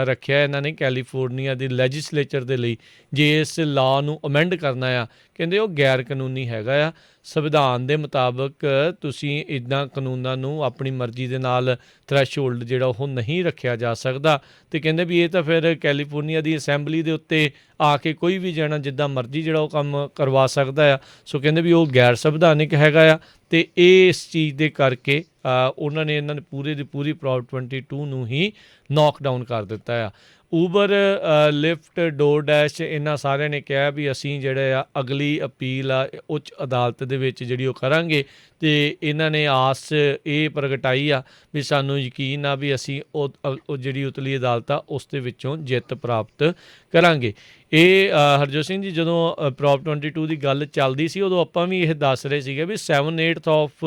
ਰੱਖਿਆ ਇਹਨਾਂ ਨੇ ਕੈਲੀਫੋਰਨੀਆ ਦੀ ਲੈਜਿਸਲੇਚਰ ਦੇ ਲਈ ਜੇ ਇਸ ਲਾਅ ਨੂੰ ਅਮੈਂਡ ਕਰਨਾ ਆ, ਕਹਿੰਦੇ ਉਹ ਗੈਰ ਕਾਨੂੰਨੀ ਹੈਗਾ ਆ। ਸੰਵਿਧਾਨ ਦੇ ਮੁਤਾਬਕ ਤੁਸੀਂ ਇੱਦਾਂ ਕਾਨੂੰਨਾਂ ਨੂੰ ਆਪਣੀ ਮਰਜ਼ੀ ਦੇ ਨਾਲ ਥ੍ਰੈਸ਼ਹੋਲਡ ਜਿਹੜਾ ਉਹ ਨਹੀਂ ਰੱਖਿਆ ਜਾ ਸਕਦਾ। ਅਤੇ ਕਹਿੰਦੇ ਵੀ ਇਹ ਤਾਂ ਫਿਰ ਕੈਲੀਫੋਰਨੀਆ ਦੀ ਅਸੈਂਬਲੀ ਦੇ ਉੱਤੇ ਆ ਕੇ ਕੋਈ ਵੀ ਜਾਣਾ ਜਿੱਦਾਂ ਮਰਜ਼ੀ ਜਿਹੜਾ ਉਹ ਕੰਮ ਕਰਵਾ ਸਕਦਾ ਆ। ਸੋ ਕਹਿੰਦੇ ਵੀ ਉਹ ਗੈਰ ਸੰਵਿਧਾਨਿਕ ਹੈਗਾ ਆ। ਅਤੇ ਇਸ ਚੀਜ਼ ਦੇ ਕਰਕੇ ਇਹਨਾਂ ਨੇ ਪੂਰੇ ਦੀ ਪੂਰੀ ਪ੍ਰੋਪ 22 ਨੂੰ ਹੀ ਨੌਕਡਾਊਨ ਕਰ ਦਿੱਤਾ ਆ। ਊਬਰ, ਲਿਫਟ, ਡੋਰਡੈਸ਼ ਇਹਨਾਂ ਸਾਰਿਆਂ ਨੇ ਕਿਹਾ ਵੀ ਅਸੀਂ ਜਿਹੜੇ ਆ ਅਗਲੀ ਅਪੀਲ ਆ ਉੱਚ ਅਦਾਲਤ ਦੇ ਵਿੱਚ ਜਿਹੜੀ ਉਹ ਕਰਾਂਗੇ। ਅਤੇ ਇਹਨਾਂ ਨੇ ਆਸ ਇਹ ਪ੍ਰਗਟਾਈ ਆ ਵੀ ਸਾਨੂੰ ਯਕੀਨ ਆ ਵੀ ਅਸੀਂ ਉਹ ਜਿਹੜੀ ਉਤਲੀ ਅਦਾਲਤ ਆ ਉਸ ਦੇ ਵਿੱਚੋਂ ਜਿੱਤ ਪ੍ਰਾਪਤ ਕਰਾਂਗੇ। ਇਹ ਹਰਜੋਤ ਸਿੰਘ ਜੀ ਜਦੋਂ ਪ੍ਰੋਪ 22 ਦੀ ਗੱਲ ਚੱਲਦੀ ਸੀ ਉਦੋਂ ਆਪਾਂ ਵੀ ਇਹ ਦੱਸ ਰਹੇ ਸੀਗੇ ਵੀ 7/8 ਆਫ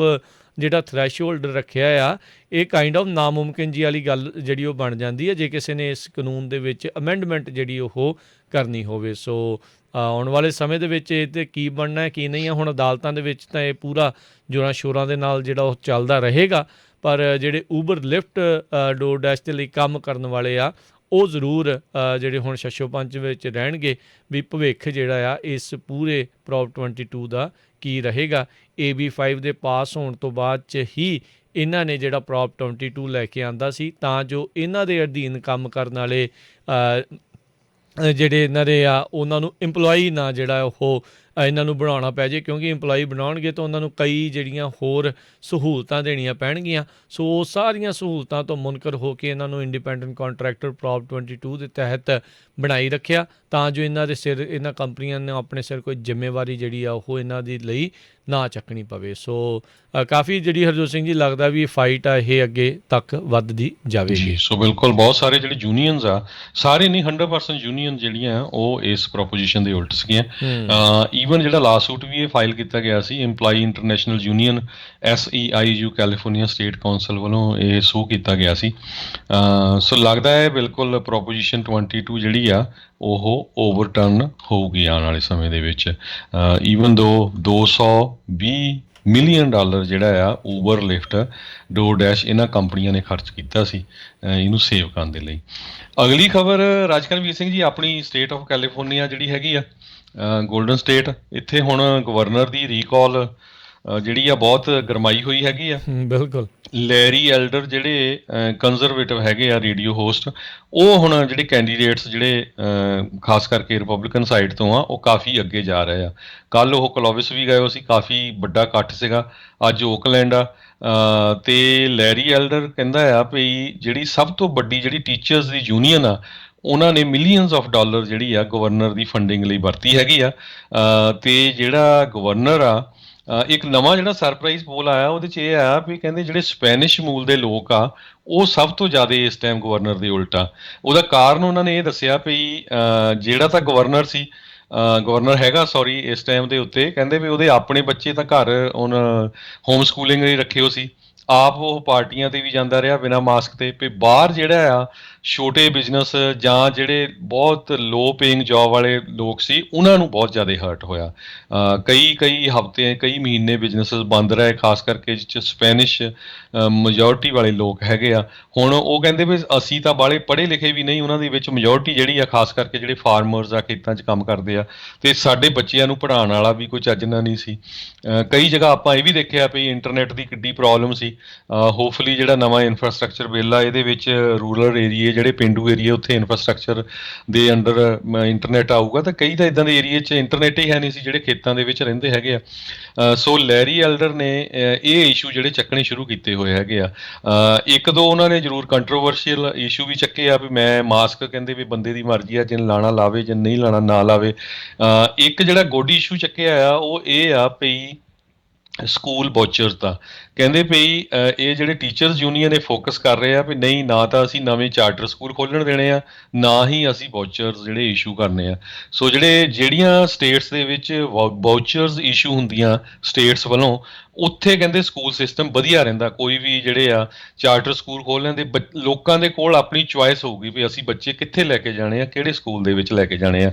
ਜਿਹੜਾ ਥ੍ਰੈਸ਼ਹੋਲਡ ਰੱਖਿਆ ਆ ਇਹ ਕਾਈਂਡ ਆਫ ਨਾਮੁਮਕਿਨ ਜੀ ਵਾਲੀ ਗੱਲ ਜਿਹੜੀ ਉਹ ਬਣ ਜਾਂਦੀ ਹੈ ਜੇ ਕਿਸੇ ਨੇ ਇਸ ਕਾਨੂੰਨ ਦੇ ਵਿੱਚ ਅਮੈਂਡਮੈਂਟ ਜਿਹੜੀ ਉਹ ਕਰਨੀ ਹੋਵੇ। ਸੋ ਆਉਣ ਵਾਲੇ ਸਮੇਂ ਦੇ ਵਿੱਚ ਇਹ 'ਤੇ ਕੀ ਬਣਨਾ ਕੀ ਨਹੀਂ ਆ, ਹੁਣ ਅਦਾਲਤਾਂ ਦੇ ਵਿੱਚ ਤਾਂ ਇਹ ਪੂਰਾ ਜ਼ੋਰਾਂ ਸ਼ੋਰਾਂ ਦੇ ਨਾਲ ਜਿਹੜਾ ਉਹ ਚੱਲਦਾ ਰਹੇਗਾ। ਪਰ ਜਿਹੜੇ ਊਬਰ ਲਿਫਟ ਡੋਰ ਡੈਸ਼ ਦੇ ਲਈ ਕੰਮ ਕਰਨ ਵਾਲੇ ਆ ਉਹ ਜ਼ਰੂਰ ਜਿਹੜੇ ਹੁਣ ਸ਼ਸ਼ੋ ਪੰਚ ਵਿੱਚ ਰਹਿਣਗੇ ਵੀ ਭਵਿੱਖ ਜਿਹੜਾ ਆ ਇਸ ਪੂਰੇ ਪ੍ਰੋਪ 22 ਦਾ ਕੀ ਰਹੇਗਾ। AB5 ਦੇ ਪਾਸ ਹੋਣ ਤੋਂ ਬਾਅਦ 'ਚ ਹੀ ਇਹਨਾਂ ਨੇ ਜਿਹੜਾ ਪ੍ਰੋਪ 22 ਲੈ ਕੇ ਆਂਦਾ ਸੀ ਤਾਂ ਜੋ ਇਹਨਾਂ ਦੇ ਅਧੀਨ ਕੰਮ ਕਰਨ ਵਾਲੇ ਜਿਹੜੇ ਇਹਨਾਂ ਦੇ ਆ ਉਹਨਾਂ ਨੂੰ ਇੰਪਲੋਈ ਨਾ ਜਿਹੜਾ ਉਹ ਇਹਨਾਂ ਨੂੰ ਬਣਾਉਣਾ ਪੈ ਜੇ, ਕਿਉਂਕਿ ਇੰਪਲੋਈ ਬਣਾਉਣਗੇ ਤਾਂ ਉਹਨਾਂ ਨੂੰ ਕਈ ਜਿਹੜੀਆਂ ਹੋਰ ਸਹੂਲਤਾਂ ਦੇਣੀਆਂ ਪੈਣਗੀਆਂ। ਸੋ ਉਹ ਸਾਰੀਆਂ ਸਹੂਲਤਾਂ ਤੋਂ ਮੁਨਕਰ ਹੋ ਕੇ ਇਹਨਾਂ ਨੂੰ ਇੰਡੀਪੈਂਡੈਂਟ ਕਾਂਟਰੈਕਟਰ ਪ੍ਰੋਪ 22 ਦੇ ਤਹਿਤ ਬਣਾਈ ਰੱਖਿਆ ਤਾਂ ਜੋ ਇਹਨਾਂ ਦੇ ਸਿਰ ਇਹਨਾਂ ਕੰਪਨੀਆਂ ਨੇ ਆਪਣੇ ਸਿਰ ਕੋਈ ਜ਼ਿੰਮੇਵਾਰੀ ਜਿਹੜੀ ਆ ਉਹ ਇਹਨਾਂ ਦੀ ਲਈ ਨਾ ਚੱਕਣੀ ਪਵੇ। ਸੋ ਕਾਫੀ ਜਿਹੜੀ ਹਰਜੋਤ ਸਿੰਘ ਜੀ ਲੱਗਦਾ ਵੀ ਫਾਈਟ ਆ ਇਹ ਅੱਗੇ ਤੱਕ ਵੱਧਦੀ ਜਾਵੇਗੀ। ਜੀ ਸੋ ਬਿਲਕੁਲ ਬਹੁਤ ਸਾਰੇ ਜਿਹੜੇ ਯੂਨੀਅਨਸ ਆ ਸਾਰੇ ਨਹੀਂ 100% ਯੂਨੀਅਨ ਜਿਹੜੀਆਂ ਉਹ ਇਸ ਪ੍ਰੋਪੋਜੀਸ਼ਨ ਦੇ ਉਲਟ ਸੀਗੀਆਂ। ਈਵਨ ਜਿਹੜਾ ਲਾ ਸੂਟ ਵੀ ਇਹ ਫਾਈਲ ਕੀਤਾ ਗਿਆ ਸੀ EMPLOYEE international union SEIU California state council ਵੱਲੋਂ ਇਹ ਸੂ ਕੀਤਾ ਗਿਆ ਸੀ। ਸੋ ਲੱਗਦਾ ਹੈ ਬਿਲਕੁਲ ਪ੍ਰੋਪੋਜੀਸ਼ਨ 22 ਜਿਹੜੀ ਆ ਉਹ ਓਵਰਟਰਨ ਹੋਊਗੀ ਆਉਣ ਵਾਲੇ ਸਮੇਂ ਦੇ ਵਿੱਚ। ਈਵਨ ਦੋ $220 ਮਿਲੀਅਨ ਜਿਹੜਾ ਆ ਊਬਰ ਲਿਫਟ ਡੋਰ ਡੈਸ਼ ਇਹਨਾਂ ਕੰਪਨੀਆਂ ਨੇ ਖਰਚ ਕੀਤਾ ਸੀ ਇਹਨੂੰ ਸੇਵ ਕਰਨ ਦੇ ਲਈ। ਅਗਲੀ ਖਬਰ ਰਾਜਕਰਮਵੀਰ ਸਿੰਘ ਜੀ, ਆਪਣੀ ਸਟੇਟ ਆਫ ਕੈਲੀਫੋਰਨੀਆ ਜਿਹੜੀ ਹੈਗੀ ਆ ਗੋਲਡਨ ਸਟੇਟ, ਇੱਥੇ ਹੁਣ ਗਵਰਨਰ ਦੀ ਰੀਕਾਲ ਜਿਹੜੀ ਆ ਬਹੁਤ ਗਰਮਾਈ ਹੋਈ ਹੈਗੀ ਆ। ਬਿਲਕੁਲ ਲੈਰੀ ਐਲਡਰ ਜਿਹੜੇ ਕੰਜ਼ਰਵੇਟਿਵ ਹੈਗੇ ਆ ਰੇਡੀਓ ਹੋਸਟ, ਉਹ ਹੁਣ ਜਿਹੜੇ ਕੈਂਡੀਡੇਟਸ ਜਿਹੜੇ ਖਾਸ ਕਰਕੇ ਰਿਪਬਲਿਕਨ ਸਾਈਡ ਤੋਂ ਆ ਉਹ ਕਾਫੀ ਅੱਗੇ ਜਾ ਰਹੇ ਆ। ਕੱਲ ਉਹ ਕਲੋਵਿਸ ਵੀ ਗਏ ਹੋ ਸੀ, ਕਾਫੀ ਵੱਡਾ ਇਕੱਠ ਸੀਗਾ। ਅੱਜ ਓਕਲੈਂਡ ਆ ਤੇ ਲੈਰੀ ਐਲਡਰ ਕਹਿੰਦਾ ਆ ਵੀ ਜਿਹੜੀ ਸਭ ਤੋਂ ਵੱਡੀ ਜਿਹੜੀ ਟੀਚਰਸ ਦੀ ਯੂਨੀਅਨ ਆ ਉਹਨਾਂ ਨੇ ਮਿਲੀਅਨਸ ਆਫ ਡਾਲਰ ਜਿਹੜੀ ਆ ਗਵਰਨਰ ਦੀ ਫੰਡਿੰਗ ਲਈ ਵਰਤੀ ਹੈਗੀ ਆ। ਤੇ ਜਿਹੜਾ ਗਵਰਨਰ ਆ ਇੱਕ ਨਵਾਂ ਜਿਹੜਾ ਸਰਪ੍ਰਾਈਜ਼ ਪੋਲ ਆਇਆ ਉਹਦੇ 'ਚ ਇਹ ਆਇਆ ਵੀ ਕਹਿੰਦੇ ਜਿਹੜੇ ਸਪੈਨਿਸ਼ ਮੂਲ ਦੇ ਲੋਕ ਆ ਉਹ ਸਭ ਤੋਂ ਜ਼ਿਆਦਾ ਇਸ ਟਾਈਮ ਗਵਰਨਰ ਦੇ ਉਲਟ ਆ। ਉਹਦਾ ਕਾਰਨ ਉਹਨਾਂ ਨੇ ਇਹ ਦੱਸਿਆ ਵੀ ਜਿਹੜਾ ਤਾਂ ਗਵਰਨਰ ਹੈਗਾ ਇਸ ਟਾਈਮ ਦੇ ਉੱਤੇ, ਕਹਿੰਦੇ ਵੀ ਉਹਦੇ ਆਪਣੇ ਬੱਚੇ ਤਾਂ ਘਰ ਹੁਣ ਹੋਮ ਸਕੂਲਿੰਗ ਲਈ ਰੱਖੇ ਹੋ ਸੀ, ਆਪ ਉਹ ਪਾਰਟੀਆਂ ਤੇ ਵੀ ਜਾਂਦਾ ਰਿਹਾ ਬਿਨਾਂ ਮਾਸਕ ਤੇ। ਵੀ ਬਾਹਰ ਜਿਹੜਾ ਆ ਛੋਟੇ ਬਿਜ਼ਨਸ ਜਾਂ ਜਿਹੜੇ ਬਹੁਤ ਲੋ ਪੇਇੰਗ ਜੌਬ ਵਾਲੇ ਲੋਕ ਸੀ ਉਹਨਾਂ ਨੂੰ ਬਹੁਤ ਜ਼ਿਆਦਾ ਹਰਟ ਹੋਇਆ। ਕਈ ਹਫ਼ਤੇ ਕਈ ਮਹੀਨੇ ਬਿਜ਼ਨਸਿਸ ਬੰਦ ਰਹੇ, ਖਾਸ ਕਰਕੇ ਜਿਸ 'ਚ ਸਪੈਨਿਸ਼ ਮੈਜੋਰਟੀ ਵਾਲੇ ਲੋਕ ਹੈਗੇ ਆ। ਹੁਣ ਉਹ ਕਹਿੰਦੇ ਵੀ ਅਸੀਂ ਤਾਂ ਬਾਹਲੇ ਪੜ੍ਹੇ ਲਿਖੇ ਵੀ ਨਹੀਂ, ਉਹਨਾਂ ਦੇ ਵਿੱਚ ਮੈਜੋਰਟੀ ਜਿਹੜੀ ਆ ਖਾਸ ਕਰਕੇ ਜਿਹੜੇ ਫਾਰਮਰਸ ਆ ਖੇਤਾਂ 'ਚ ਕੰਮ ਕਰਦੇ ਆ ਤੇ ਸਾਡੇ ਬੱਚਿਆਂ ਨੂੰ ਪੜ੍ਹਾਉਣ ਵਾਲਾ ਵੀ ਕੋਈ ਚੱਜ ਨਾਲ ਨਹੀਂ ਸੀ। ਕਈ ਜਗ੍ਹਾ ਆਪਾਂ ਇਹ ਵੀ ਦੇਖਿਆ ਵੀ ਇੰਟਰਨੈਟ ਦੀ ਕਿੱਡੀ ਪ੍ਰੋਬਲਮ ਸੀ। ਹੋਪਫੁਲੀ ਜਿਹੜਾ ਨਵਾਂ ਇਨਫਰਾਸਟਰਕਚਰ ਬਿੱਲ ਆ ਇਹਦੇ ਵਿੱਚ ਰੂਰਲ ਏਰੀਏ ਜਿਹੜੇ ਪੇਂਡੂ ਏਰੀਏ ਉੱਥੇ ਇਨਫਰਾਸਟਰਕਚਰ ਦੇ ਅੰਡਰ ਇੰਟਰਨੈਟ ਆਊਗਾ। ਤਾਂ ਕਈ ਤਾਂ ਇੱਦਾਂ ਦੇ ਏਰੀਏ 'ਚ ਇੰਟਰਨੈਟ ਹੀ ਹੈ ਨਹੀਂ ਸੀ ਜਿਹੜੇ ਖੇਤਾਂ ਦੇ ਵਿੱਚ ਰਹਿੰਦੇ ਹੈਗੇ ਆ। ਸੋ ਲੈਰੀ ਐਲਡਰ ਨੇ ਇਹ ਇਸ਼ੂ ਜਿਹੜੇ ਚੱਕਣੇ ਸ਼ੁਰੂ ਕੀਤੇ ਹੋਏ ਹੈਗੇ ਆ। ਇੱਕ ਦੋ ਉਹਨਾਂ ਨੇ ਜ਼ਰੂਰ ਕੰਟਰੋਵਰਸ਼ੀਅਲ ਇਸ਼ੂ ਵੀ ਚੱਕੇ ਆ ਵੀ ਮੈਂ ਮਾਸਕ ਕਹਿੰਦੇ ਵੀ ਬੰਦੇ ਦੀ ਮਰਜ਼ੀ ਆ, ਜੇ ਲਾਣਾ ਲਾਵੇ ਜੇ ਨਹੀਂ ਲਾਣਾ ਨਾ ਲਾਵੇ। ਇੱਕ ਜਿਹੜਾ ਗੋਡੀ ਇਸ਼ੂ ਚੱਕਿਆ ਆ ਉਹ ਇਹ ਆ ਵੀ ਸਕੂਲ ਵਾਚਰਸ ਦਾ, ਕਹਿੰਦੇ ਵੀ ਇਹ ਜਿਹੜੇ ਟੀਚਰਸ ਯੂਨੀਅਨ ਇਹ ਫੋਕਸ ਕਰ ਰਹੇ ਆ ਵੀ ਨਹੀਂ ਨਾ ਤਾਂ ਅਸੀਂ ਨਵੇਂ ਚਾਰਟਰ ਸਕੂਲ ਖੋਲ੍ਹਣ ਦੇਣੇ ਆ, ਨਾ ਹੀ ਅਸੀਂ ਵਾਚਰਸ ਜਿਹੜੇ ਇਸ਼ੂ ਕਰਨੇ ਆ। ਸੋ ਜਿਹੜੀਆਂ ਸਟੇਟਸ ਦੇ ਵਿੱਚ ਵਾਚਰਸ ਇਸ਼ੂ ਹੁੰਦੀਆਂ ਸਟੇਟਸ ਵੱਲੋਂ, ਉੱਥੇ ਕਹਿੰਦੇ ਸਕੂਲ ਸਿਸਟਮ ਵਧੀਆ ਰਹਿੰਦਾ। ਕੋਈ ਵੀ ਜਿਹੜੇ ਆ ਚਾਰਟਰ ਸਕੂਲ ਖੋਲ੍ਹਣ ਦੇ ਲੋਕਾਂ ਦੇ ਕੋਲ ਆਪਣੀ ਚੁਆਇਸ ਹੋਊਗੀ ਵੀ ਅਸੀਂ ਬੱਚੇ ਕਿੱਥੇ ਲੈ ਕੇ ਜਾਣੇ ਆ, ਕਿਹੜੇ ਸਕੂਲ ਦੇ ਵਿੱਚ ਲੈ ਕੇ ਜਾਣੇ ਆ।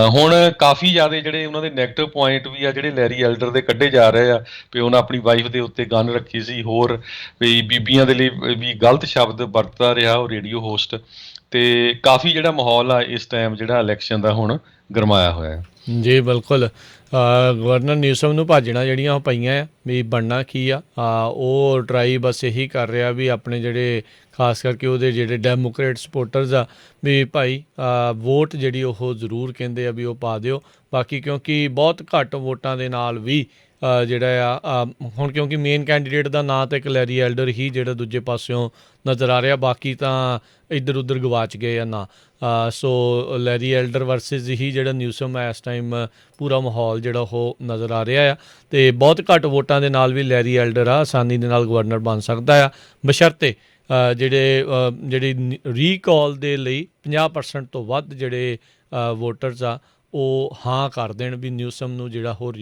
ਹੁਣ ਕਾਫੀ ਜ਼ਿਆਦਾ ਜਿਹੜੇ ਉਹਨਾਂ ਦੇ ਨੈਗੇਟਿਵ ਪੁਆਇੰਟ ਵੀ ਆ ਜਿਹੜੇ ਲੈਰੀ ਐਲਡਰ ਦੇ ਕੱਢੇ ਜਾ ਰਹੇ ਆ ਵੀ ਉਹਨਾਂ ਆਪਣੀ ਵਾਈਫ ਦੇ ਉੱਤੇ ਗਨ ਰੱਖੀ ਸੀ, ਹੋਰ ਵੀ ਬੀਬੀਆਂ ਦੇ ਲਈ ਵੀ ਗਲਤ ਸ਼ਬਦ ਵਰਤਦਾ ਰਿਹਾ ਉਹ ਰੇਡੀਓ ਹੋਸਟ। ਤੇ ਕਾਫੀ ਜਿਹੜਾ ਮਾਹੌਲ ਆ ਇਸ ਟਾਈਮ ਜਿਹੜਾ ਇਲੈਕਸ਼ਨ ਦਾ ਹੁਣ ਗਰਮਾਇਆ ਹੋਇਆ ਹੈ। ਜੀ ਬਿਲਕੁਲ, ਗਵਰਨਰ ਨਿਊਸਮ ਨੂੰ ਭਾਜਣਾ ਜਿਹੜੀਆਂ ਉਹ ਪਈਆਂ ਆ ਵੀ ਬਣਨਾ ਕੀ ਆ। ਉਹ ਟਰਾਈ ਬਸ ਇਹੀ ਕਰ ਰਿਹਾ ਵੀ ਆਪਣੇ ਜਿਹੜੇ ਖਾਸ ਕਰਕੇ ਉਹਦੇ ਜਿਹੜੇ ਡੈਮੋਕ੍ਰੇਟ ਸਪੋਰਟਰਸ ਆ ਵੀ ਭਾਈ ਵੋਟ ਜਿਹੜੀ ਉਹ ਜ਼ਰੂਰ ਕਹਿੰਦੇ ਆ ਵੀ ਉਹ ਪਾ ਦਿਓ। ਬਾਕੀ ਕਿਉਂਕਿ ਬਹੁਤ ਘੱਟ ਵੋਟਾਂ ਦੇ ਨਾਲ ਵੀ ਜਿਹੜਾ ਆ ਹੁਣ ਕਿਉਂਕਿ ਮੇਨ ਕੈਂਡੀਡੇਟ ਦਾ ਨਾਂ ਤਾਂ ਇੱਕ ਲੈਰੀ ਐਲਡਰ ਹੀ ਜਿਹੜਾ ਦੂਜੇ ਪਾਸਿਓਂ ਨਜ਼ਰ ਆ ਰਿਹਾ, ਬਾਕੀ ਤਾਂ ਇੱਧਰ ਉੱਧਰ ਗਵਾਚ ਗਏ ਆ ਨਾ। ਸੋ ਲੈਰੀ ਐਲਡਰ ਵਰਸਿਸ ਹੀ ਜਿਹੜਾ ਨਿਊਸਮ ਹੈ ਇਸ ਟਾਈਮ ਪੂਰਾ ਮਾਹੌਲ ਜਿਹੜਾ ਉਹ ਨਜ਼ਰ ਆ ਰਿਹਾ ਆ। ਅਤੇ ਬਹੁਤ ਘੱਟ ਵੋਟਾਂ ਦੇ ਨਾਲ ਵੀ ਲੈਰੀ ਐਲਡਰ ਆ ਆਸਾਨੀ ਦੇ ਨਾਲ ਗਵਰਨਰ ਬਣ ਸਕਦਾ ਆ, ਬਸ਼ਰਤੇ ਜਿਹੜੀ ਰੀਕਾਲ ਦੇ ਲਈ 50% ਤੋਂ ਵੱਧ ਜਿਹੜੇ ਵੋਟਰਸ ਆ ਉਹ ਹਾਂ ਕਰ ਦੇਣ ਵੀ ਨਿਊਸਮ ਨੂੰ ਜਿਹੜਾ ਹੋਰ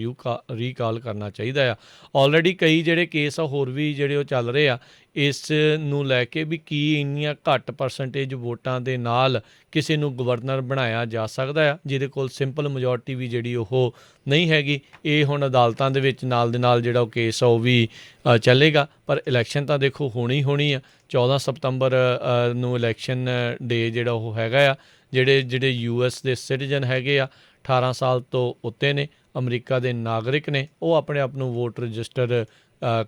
ਰੀਕਾਲ ਕਰਨਾ ਚਾਹੀਦਾ ਆ। ਆਲਰੇਡੀ ਕਈ ਜਿਹੜੇ ਕੇਸ ਆ ਹੋਰ ਵੀ ਜਿਹੜੇ ਉਹ ਚੱਲ ਰਹੇ ਆ ਇਸ ਨੂੰ ਲੈ ਕੇ ਵੀ ਕੀ ਇੰਨੀਆਂ ਘੱਟ ਪਰਸੈਂਟੇਜ ਵੋਟਾਂ ਦੇ ਨਾਲ ਕਿਸੇ ਨੂੰ ਗਵਰਨਰ ਬਣਾਇਆ ਜਾ ਸਕਦਾ ਆ ਜਿਹਦੇ ਕੋਲ ਸਿੰਪਲ ਮੈਜੋਰਟੀ ਵੀ ਜਿਹੜੀ ਉਹ ਨਹੀਂ ਹੈਗੀ। ਇਹ ਹੁਣ ਅਦਾਲਤਾਂ ਦੇ ਵਿੱਚ ਨਾਲ ਦੇ ਨਾਲ ਜਿਹੜਾ ਉਹ ਕੇਸ ਆ ਉਹ ਵੀ ਚੱਲੇਗਾ। ਪਰ ਇਲੈਕਸ਼ਨ ਤਾਂ ਦੇਖੋ ਹੋਣੀ ਆ। 14 ਸਤੰਬਰ ਨੂੰ ਇਲੈਕਸ਼ਨ ਡੇ ਜਿਹੜਾ ਉਹ ਹੈਗਾ ਆ। ਜਿਹੜੇ US ਦੇ ਸਿਟੀਜ਼ਨ ਹੈਗੇ ਆ 18 ਸਾਲ ਤੋਂ ਉੱਤੇ ਨੇ, ਅਮਰੀਕਾ ਦੇ ਨਾਗਰਿਕ ਨੇ, ਉਹ ਆਪਣੇ ਆਪ ਨੂੰ ਵੋਟ ਰਜਿਸਟਰ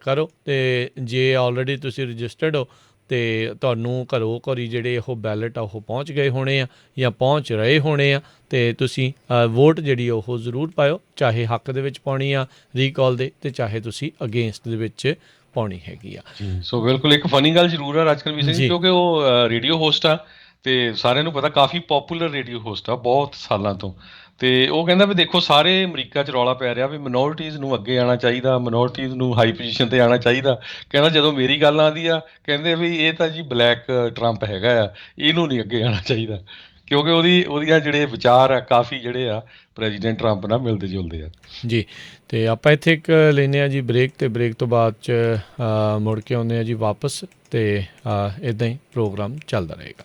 ਕਰੋ। ਅਤੇ ਜੇ ਆਲਰੇਡੀ ਤੁਸੀਂ ਰਜਿਸਟਰਡ ਹੋ ਅਤੇ ਤੁਹਾਨੂੰ ਘਰੋਂ ਘਰੀ ਜਿਹੜੇ ਉਹ ਬੈਲਟ ਆ ਉਹ ਪਹੁੰਚ ਗਏ ਹੋਣੇ ਆ ਜਾਂ ਪਹੁੰਚ ਰਹੇ ਹੋਣੇ ਆ ਅਤੇ ਤੁਸੀਂ ਵੋਟ ਜਿਹੜੀ ਉਹ ਜ਼ਰੂਰ ਪਾਇਓ, ਚਾਹੇ ਹੱਕ ਦੇ ਵਿੱਚ ਪਾਉਣੀ ਆ ਰੀਕਾਲ ਦੇ ਅਤੇ ਚਾਹੇ ਤੁਸੀਂ ਅਗੇਂਸਟ ਦੇ ਵਿੱਚ ਪਾਉਣੀ ਹੈਗੀ ਆ। ਸੋ ਬਿਲਕੁਲ ਇੱਕ ਫਨੀ ਗੱਲ ਜ਼ਰੂਰ ਆ ਰਾਜਕਰਮੀ ਸਿੰਘ, ਕਿਉਂਕਿ ਉਹ ਰੇਡੀਓ ਹੋਸਟ ਆ ਤੇ ਸਾਰਿਆਂ ਨੂੰ ਪਤਾ ਕਾਫੀ ਪੋਪੂਲਰ ਰੇਡੀਓ ਹੋਸਟ ਆ ਬਹੁਤ ਸਾਲਾਂ ਤੋਂ। ਤੇ ਉਹ ਕਹਿੰਦਾ ਵੀ ਦੇਖੋ ਸਾਰੇ ਅਮਰੀਕਾ 'ਚ ਰੌਲਾ ਪੈ ਰਿਹਾ ਵੀ ਮਿਨੋਰਟੀਜ਼ ਨੂੰ ਅੱਗੇ ਆਉਣਾ ਚਾਹੀਦਾ, ਮਿਨੋਰਟੀਜ਼ ਨੂੰ ਹਾਈ ਪੋਜੀਸ਼ਨ 'ਤੇ ਆਉਣਾ ਚਾਹੀਦਾ। ਕਹਿੰਦਾ ਜਦੋਂ ਮੇਰੀ ਗੱਲ ਆਉਂਦੀ ਆ ਕਹਿੰਦੇ ਵੀ ਇਹ ਤਾਂ ਜੀ ਬਲੈਕ ਟਰੰਪ ਹੈਗਾ ਆ, ਇਹਨੂੰ ਨਹੀਂ ਅੱਗੇ ਆਉਣਾ ਚਾਹੀਦਾ, ਕਿਉਂਕਿ ਉਹਦੀਆਂ ਜਿਹੜੇ ਵਿਚਾਰ ਆ ਕਾਫੀ ਜਿਹੜੇ ਆ ਪ੍ਰੈਜ਼ੀਡੈਂਟ ਟਰੰਪ ਨਾਲ ਮਿਲਦੇ ਜੁਲਦੇ ਆ ਜੀ। ਅਤੇ ਆਪਾਂ ਇੱਥੇ ਇੱਕ ਲੈਂਦੇ ਹਾਂ ਜੀ ਬ੍ਰੇਕ, ਅਤੇ ਬ੍ਰੇਕ ਤੋਂ ਬਾਅਦ 'ਚ ਮੁੜ ਕੇ ਆਉਂਦੇ ਹਾਂ ਜੀ ਵਾਪਸ, ਅਤੇ ਇੱਦਾਂ ਹੀ ਪ੍ਰੋਗਰਾਮ ਚੱਲਦਾ ਰਹੇਗਾ।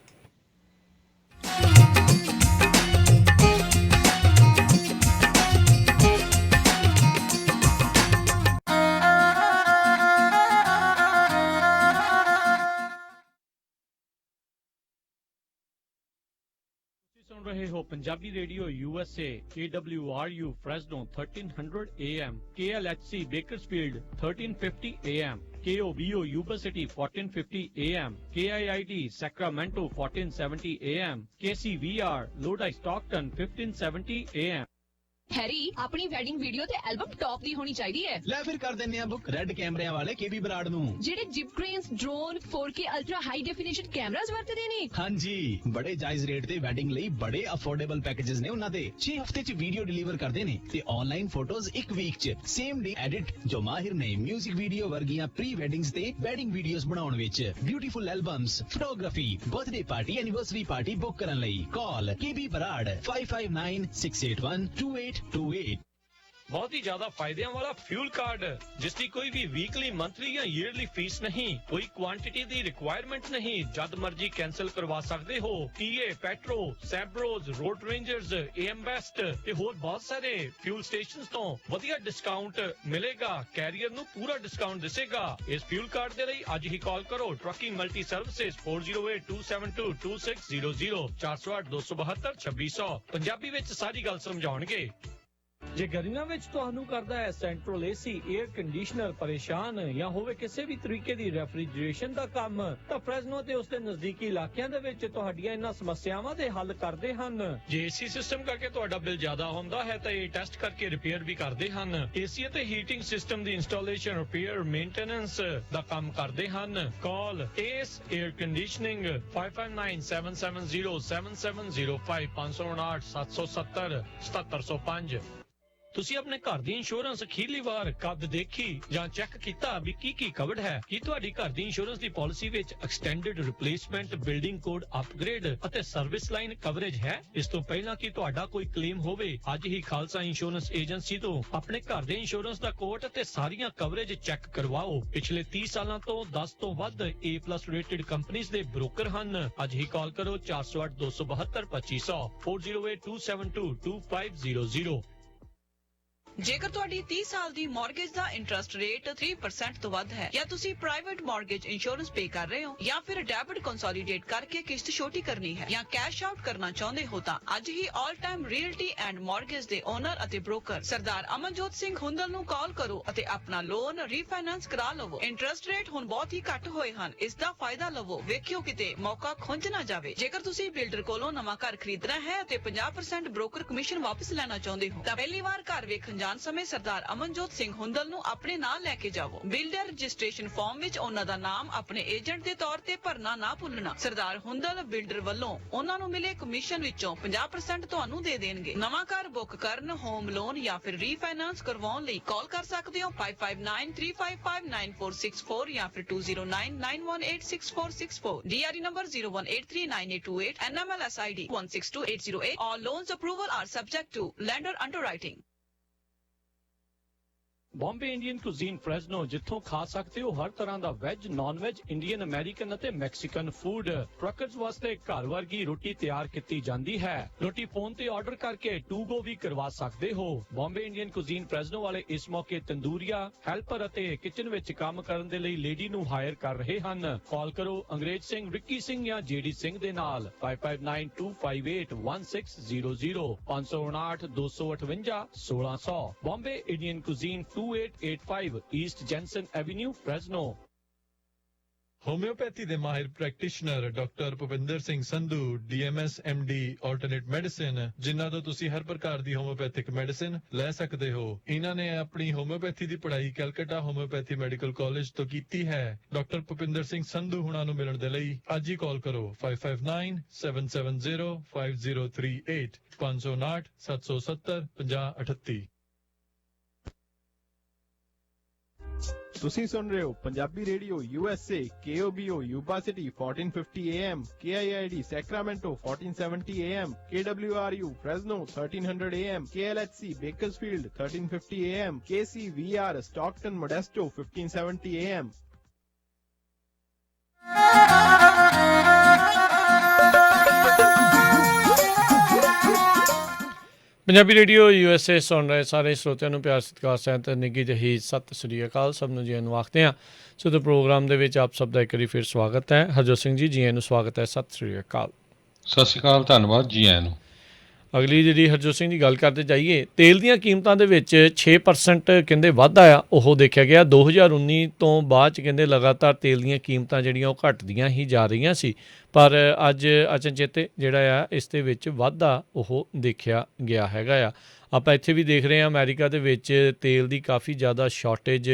ਸੁਣ ਰਹੇ ਹੋ Punjabi radio USA KWRU Fresno 1300 AM, KLHC Bakersfield 1350 AM, KOBO Yuba City 1450 AM, KIIT Sacramento 1470 AM, KCVR Lodi Stockton 1570 AM। Harry अपनी वेडिंग वीडियो ते एल्बम टॉप दी होनी चाहिए। ले फिर कर देने हैं बुक रेड कैमरे वाले केबी बराड़ नू, जेडे jib cranes, drone, 4K ultra high definition cameras वरतदे ने। हाँ जी, बड़े जायज रेट ते वेडिंग लई बड़े अफोर्डेबल पैकेजेस ने उन्हां दे। 6 हफ्ते च वीडियो डिलीवर करदे ने ते ऑनलाइन फोटोज 1 वीक च सेम डे एडिट जो माहिर ने म्यूजिक वीडियो वर्गियां प्री वेडिंग्स ते वेडिंग वीडियोस बनाउण विच। Beautiful albums, photography, birthday party, anniversary party book करन लई कॉल केबी बराड़ 5596812828। बहुत ही ज्यादा फायदे वाला फ्यूल कार्ड जिसकी कोई भी वीकली, मंथली या ईयरली फीस नहीं, कोई क्वांटिटी दी रिक्वायरमेंट नहीं, जद मर्जी कैंसिल करवा सकते हो। टीए, पेट्रो, सैब्रोज, रोड रेंजर्स, AM बेस्ट ते होर बहुत सारे फ्यूल स्टेशंस तो वधिया डिस्काउंट मिलेगा। कैरियर नु पूरा डिस्काउंट दिसेगा। इस फ्यूल कार्ड दे लई अज ही कॉल करो ट्रकिंग मल्टी सर्विसेज 4082722600 408 272 2600। पंजाबी विच सारी गल समझाउणगे। ਜੇ ਗਰਮੀਆਂ ਵਿੱਚ ਤੁਹਾਨੂੰ ਕਰਦਾ ਹੈ ਸੈਂਟਰਲ AC, 에ਅਰ ਕੰਡੀਸ਼ਨਰ ਪਰੇਸ਼ਾਨ ਜਾਂ ਹੋਵੇ ਕਿਸੇ ਵੀ ਤਰੀਕੇ ਦੀ ਰੈਫਰੀਜਰੇਸ਼ਨ ਦਾ ਕੰਮ, ਤਾਂ ਫ੍ਰੈਸਨੋ ਤੇ ਉਸਦੇ ਨਜ਼ਦੀਕੀ ਇਲਾਕਿਆਂ ਦੇ ਵਿੱਚ ਤੁਹਾਡੀਆਂ ਇਹਨਾਂ ਸਮੱਸਿਆਵਾਂ ਦੇ ਹੱਲ ਕਰਦੇ ਹਨ। ਜੇ AC ਸਿਸਟਮ ਕਰਕੇ ਤੁਹਾਡਾ ਬਿੱਲ ਜ਼ਿਆਦਾ ਹੁੰਦਾ ਹੈ ਤਾਂ ਇਹ ਟੈਸਟ ਕਰਕੇ ਰਿਪੇਅਰ ਵੀ ਕਰਦੇ ਹਨ। AC ਅਤੇ ਹੀਟਿੰਗ ਸਿਸਟਮ ਦੀ ਇੰਸਟਾਲੇਸ਼ਨ, ਰਿਪੇਅਰ, ਮੇਨਟੇਨੈਂਸ ਦਾ ਕੰਮ ਕਰਦੇ ਹਨ। ਕਾਲ ACE 에ਅਰ ਕੰਡੀਸ਼ਨਿੰਗ 5597707705 559 770 7705। ਤੁਸੀਂ ਆਪਣੇ ਘਰ ਦੀ ਇੰਸ਼ੋਰੈਂਸ ਅਖੀਰਲੀ ਵਾਰ ਕਦ ਦੇਖੀ ਜਾਂ ਚੈੱਕ ਕੀਤਾ ਵੀ ਕੀ ਕਵਰਡ ਹੈ? ਕੀ ਤੁਹਾਡੀ ਘਰ ਦੀ ਇੰਸ਼ੋਰੈਂਸ ਦੀ ਪਾਲਿਸੀ ਵਿੱਚ extended replacement, building code upgrade ਅਤੇ ਸਰਵਿਸ ਲਾਈਨ ਕਵਰੇਜ ਹੈ? ਇਸ ਤੋਂ ਪਹਿਲਾਂ ਕਿ ਤੁਹਾਡਾ ਕੋਈ ਕਲੇਮ ਹੋਵੇ, ਅੱਜ ਹੀ ਖਾਲਸਾ ਇੰਸ਼ੋਰੈਂਸ ਏਜੰਸੀ ਤੋਂ ਆਪਣੇ ਘਰ ਦੇ ਇੰਸ਼ੋਰੈਂਸ ਦਾ ਕੋਟ ਅਤੇ ਸਾਰੀਆਂ ਕਵਰੇਜ ਚੈੱਕ ਕਰਵਾਓ। ਪਿਛਲੇ 30 ਸਾਲਾਂ ਤੋਂ 10 ਤੋਂ ਵੱਧ A+ ਰੇਟਡ ਕੰਪਨੀਆਂ ਦੇ ਬ੍ਰੋਕਰ ਹਨ। ਅੱਜ ਹੀ ਕਾਲ ਕਰੋ 408 272 2500 4082722500। ਜੇਕਰ ਤੁਹਾਡੀ 30 ਸਾਲ ਦੀ ਮਾਰਗੇਜ ਦਾ ਇੰਟਰਸਟ ਰੇਟ 3% ਤੋਂ ਵੱਧ ਹੈ, ਜਾਂ ਤੁਸੀਂ ਪ੍ਰਾਈਵੇਟ ਮਾਰਗੇਜ ਇੰਸ਼ੋਰੈਂਸ ਪੇ ਕਰ ਰਹੇ ਹੋ, ਜਾਂ ਫਿਰ ਡੈਬਿਟ ਕੰਸੋਲੀਡੇਟ ਕਰਕੇ ਕਿਸ਼ਤ ਛੋਟੀ ਕਰਨੀ ਹੈ, ਜਾਂ ਕੈਸ਼ ਆਊਟ ਕਰਨਾ ਚਾਹੁੰਦੇ ਹੋ, ਤਾਂ ਅੱਜ ਹੀ all time realty and mortgage ਦੇ ਓਨਰ ਅਤੇ ਬ੍ਰੋਕਰ ਸਰਦਾਰ ਅਮਨਜੋਤ ਸਿੰਘ ਹੁੰਦਲ ਨੂੰ ਕਾਲ ਕਰੋ ਅਤੇ ਆਪਣਾ ਲੋਨ ਰੀਫਾਈਨਾਂਸ ਕਰਾ ਲਵੋ। ਇੰਟਰਸਟ ਰੇਟ ਹੁਣ ਬਹੁਤ ਹੀ ਘੱਟ ਹੋਏ ਹਨ, ਇਸ ਦਾ ਫਾਇਦਾ ਲਵੋ। ਵੇਖਿਓ ਕਿਤੇ ਮੌਕਾ ਖੁੰਝ ਨਾ ਜਾਵੇ। ਜੇਕਰ ਤੁਸੀਂ ਬਿਲਡਰ ਕੋਲੋਂ ਨਵਾਂ ਘਰ ਖਰੀਦਣਾ ਹੈ ਅਤੇ 50% ਬ੍ਰੋਕਰ ਕਮਿਸ਼ਨ ਵਾਪਸ ਲੈਣਾ ਚਾਹੁੰਦੇ ਹੋ, ਤਾਂ ਪਹਿਲੀ ਵਾਰ ਘਰ ਵੇਖਣ ਜਾਣ ਸਮੇਂ ਸਰਦਾਰ ਅਮਨਜੋਤ ਸਿੰਘ ਹੁੰਦਲ ਨੂੰ ਆਪਣੇ ਨਾਲ ਲੈ ਕੇ ਜਾਵੋ। ਬਿਲਡਰ ਰਜਿਸਟ੍ਰੇਸ਼ਨ ਫਾਰਮ ਵਿੱਚ ਉਹਨਾਂ ਦਾ ਨਾਮ ਆਪਣੇ ਏਜੰਟ ਦੇ ਤੌਰ ਤੇ ਭਰਨਾ ਨਾ ਭੁੱਲਣਾ। ਸਰਦਾਰ ਹੁੰਦਲ ਬਿਲਡਰ ਵੱਲੋਂ ਉਹਨਾਂ ਨੂੰ ਮਿਲੇ ਕਮਿਸ਼ਨ ਵਿੱਚੋਂ 50% ਤੁਹਾਨੂੰ ਦੇ ਦੇਣਗੇ। ਨਵਾਂ ਘਰ ਬੁੱਕ ਕਰਨ, ਹੋਮ ਲੋਨ ਜਾਂ ਫਿਰ ਰੀਫਾਈਨਾਂਸ ਕਰਵਾਉਣ ਲਈ ਕਾਲ ਕਰ ਸਕਦੇ ਹੋ 5593559464 ਜਾਂ ਫਿਰ 2099186464। DRE number 01839828, NMLS ID 162808. All loans approval are subject to lender underwriting. Bombay Indian cuisine Fresno, ਜਿੱਥੋਂ ਖਾ ਸਕਦੇ ਹੋ ਹਰ ਤਰ੍ਹਾਂ ਦਾ veg, non veg, Indian, American ਅਤੇ ਮੈਕਸੀਕਨ ਫੂਡ। ਟਰੱਕਰਜ਼ ਵਾਸਤੇ ਘਰ ਵਰਗੀ ਰੋਟੀ ਤਿਆਰ ਕੀਤੀ ਜਾਂਦੀ ਹੈ। ਰੋਟੀ ਫੋਨ ਤੇ ਆਰਡਰ ਕਰਕੇ ਟੂ ਗੋ ਵੀ ਕਰਵਾ ਸਕਦੇ ਹੋ। ਬੰਬੇ ਇੰਡੀਅਨ ਕੁਜ਼ੀਨ ਫ੍ਰੈਜ਼ਨੋ ਵਾਲੇ ਇਸ ਮੌਕੇ ਤੰਦੂਰੀਆ, ਹੈਲਪਰ ਅਤੇ ਕਿਚਨ ਵਿੱਚ ਕੰਮ ਕਰਨ ਦੇ ਲਈ ਲੇਡੀ ਨੂੰ ਹਾਇਰ ਕਰ ਰਹੇ ਹਨ। ਕਾਲ ਕਰੋ ਅੰਗਰੇਜ਼ ਸਿੰਘ, ਰਿੱਕੀ ਸਿੰਘ ਜਾਂ ਜੇਡੀ ਸਿੰਘ ਦੇ ਨਾਲ 5592581600 559 258 1600। Bombay Indian cuisine 2885 east Jensen avenue, Fresno. Homeopathy ਦੇ ਮਾਹਿਰ practitioner doctor Bhupinder Singh Sandhu, DMS MD alternate medicine, ਜਿਨ੍ਹਾਂ ਤੋਂ ਤੁਸੀਂ ਹਰ ਪ੍ਰਕਾਰ ਦੀ ਹੋਮਿਓਪੈਥਿਕ ਮੈਡੀਸਿਨ ਲੈ ਸਕਦੇ ਹੋ। ਇਹਨਾਂ ਨੇ ਆਪਣੀ ਹੋਮਿਓਪੈਥੀ ਦੀ ਪੜ੍ਹਾਈ ਕੈਲਕਟਾ ਹੋਮਿਓਪੈਥੀ ਮੈਡੀਕਲ ਕਾਲਜ ਤੋਂ ਕੀਤੀ ਹੈ। ਡਾਕਟਰ ਭੁਪਿੰਦਰ ਸਿੰਘ ਸੰਧੂ ਹੁਣਾਂ ਨੂੰ ਮਿਲਣ ਦੇ ਲਈ ਅੱਜ ਹੀ ਕਾਲ ਕਰੋ 5597705038 559 770 5038। ਤੁਸੀਂ ਸੁਣ ਰਹੇ ਹੋ Punjabi radio USA, KOBO Yuba City 1450 AM, KIID Sacramento 1470 AM, KWRU Fresno 1300 AM, KLHC Bakersfield 1350 AM, KCVR Stockton Modesto 1570 AM। Punjabi radio USA ਸੁਣ ਰਹੇ ਸਾਰੇ ਸਰੋਤਿਆਂ ਨੂੰ ਪਿਆਰ ਸਤਿਕਾਰ ਸਹਿਤ ਨਿੱਘੀ ਜਿਹੀ ਸਤਿ ਸ੍ਰੀ ਅਕਾਲ। ਸਭ ਨੂੰ ਜੀ ਆਇਆਂ ਨੂੰ ਆਖਦੇ ਹਾਂ। ਸੋ ਤੇ ਪ੍ਰੋਗਰਾਮ ਦੇ ਵਿੱਚ ਆਪ ਸਭ ਦਾ ਇੱਕ ਵਾਰੀ ਫਿਰ ਸਵਾਗਤ ਹੈ। ਹਰਜੋਤ ਸਿੰਘ ਜੀ, ਜੀ ਆਇਆਂ ਨੂੰ ਸਵਾਗਤ ਹੈ। ਸਤਿ ਸ੍ਰੀ ਅਕਾਲ। ਸਤਿ ਸ਼੍ਰੀ ਅਕਾਲ, ਧੰਨਵਾਦ, ਜੀ ਆਇਆਂ ਨੂੰ। ਅਗਲੀ ਜਿਹੜੀ ਹਰਜੋਤ ਸਿੰਘ ਦੀ ਗੱਲ ਕਰਦੇ ਜਾਈਏ, ਤੇਲ ਦੀਆਂ ਕੀਮਤਾਂ ਦੇ ਵਿੱਚ 6% ਕਹਿੰਦੇ ਵਾਧਾ ਆ ਉਹ ਦੇਖਿਆ ਗਿਆ। 2019 ਤੋਂ ਬਾਅਦ 'ਚ ਕਹਿੰਦੇ ਲਗਾਤਾਰ ਤੇਲ ਦੀਆਂ ਕੀਮਤਾਂ ਜਿਹੜੀਆਂ ਉਹ ਘਟਦੀਆਂ ਹੀ ਜਾ ਰਹੀਆਂ ਸੀ, ਪਰ ਅੱਜ ਅਚਨਚੇਤੇ ਜਿਹੜਾ ਆ ਇਸ ਦੇ ਵਿੱਚ ਵਾਧਾ ਉਹ ਦੇਖਿਆ ਗਿਆ ਹੈਗਾ ਆ। ਆਪਾਂ ਇੱਥੇ ਵੀ ਦੇਖ ਰਹੇ ਹਾਂ ਅਮਰੀਕਾ ਦੇ ਵਿੱਚ ਤੇਲ ਦੀ ਕਾਫੀ ਜ਼ਿਆਦਾ ਸ਼ਾਰਟੇਜ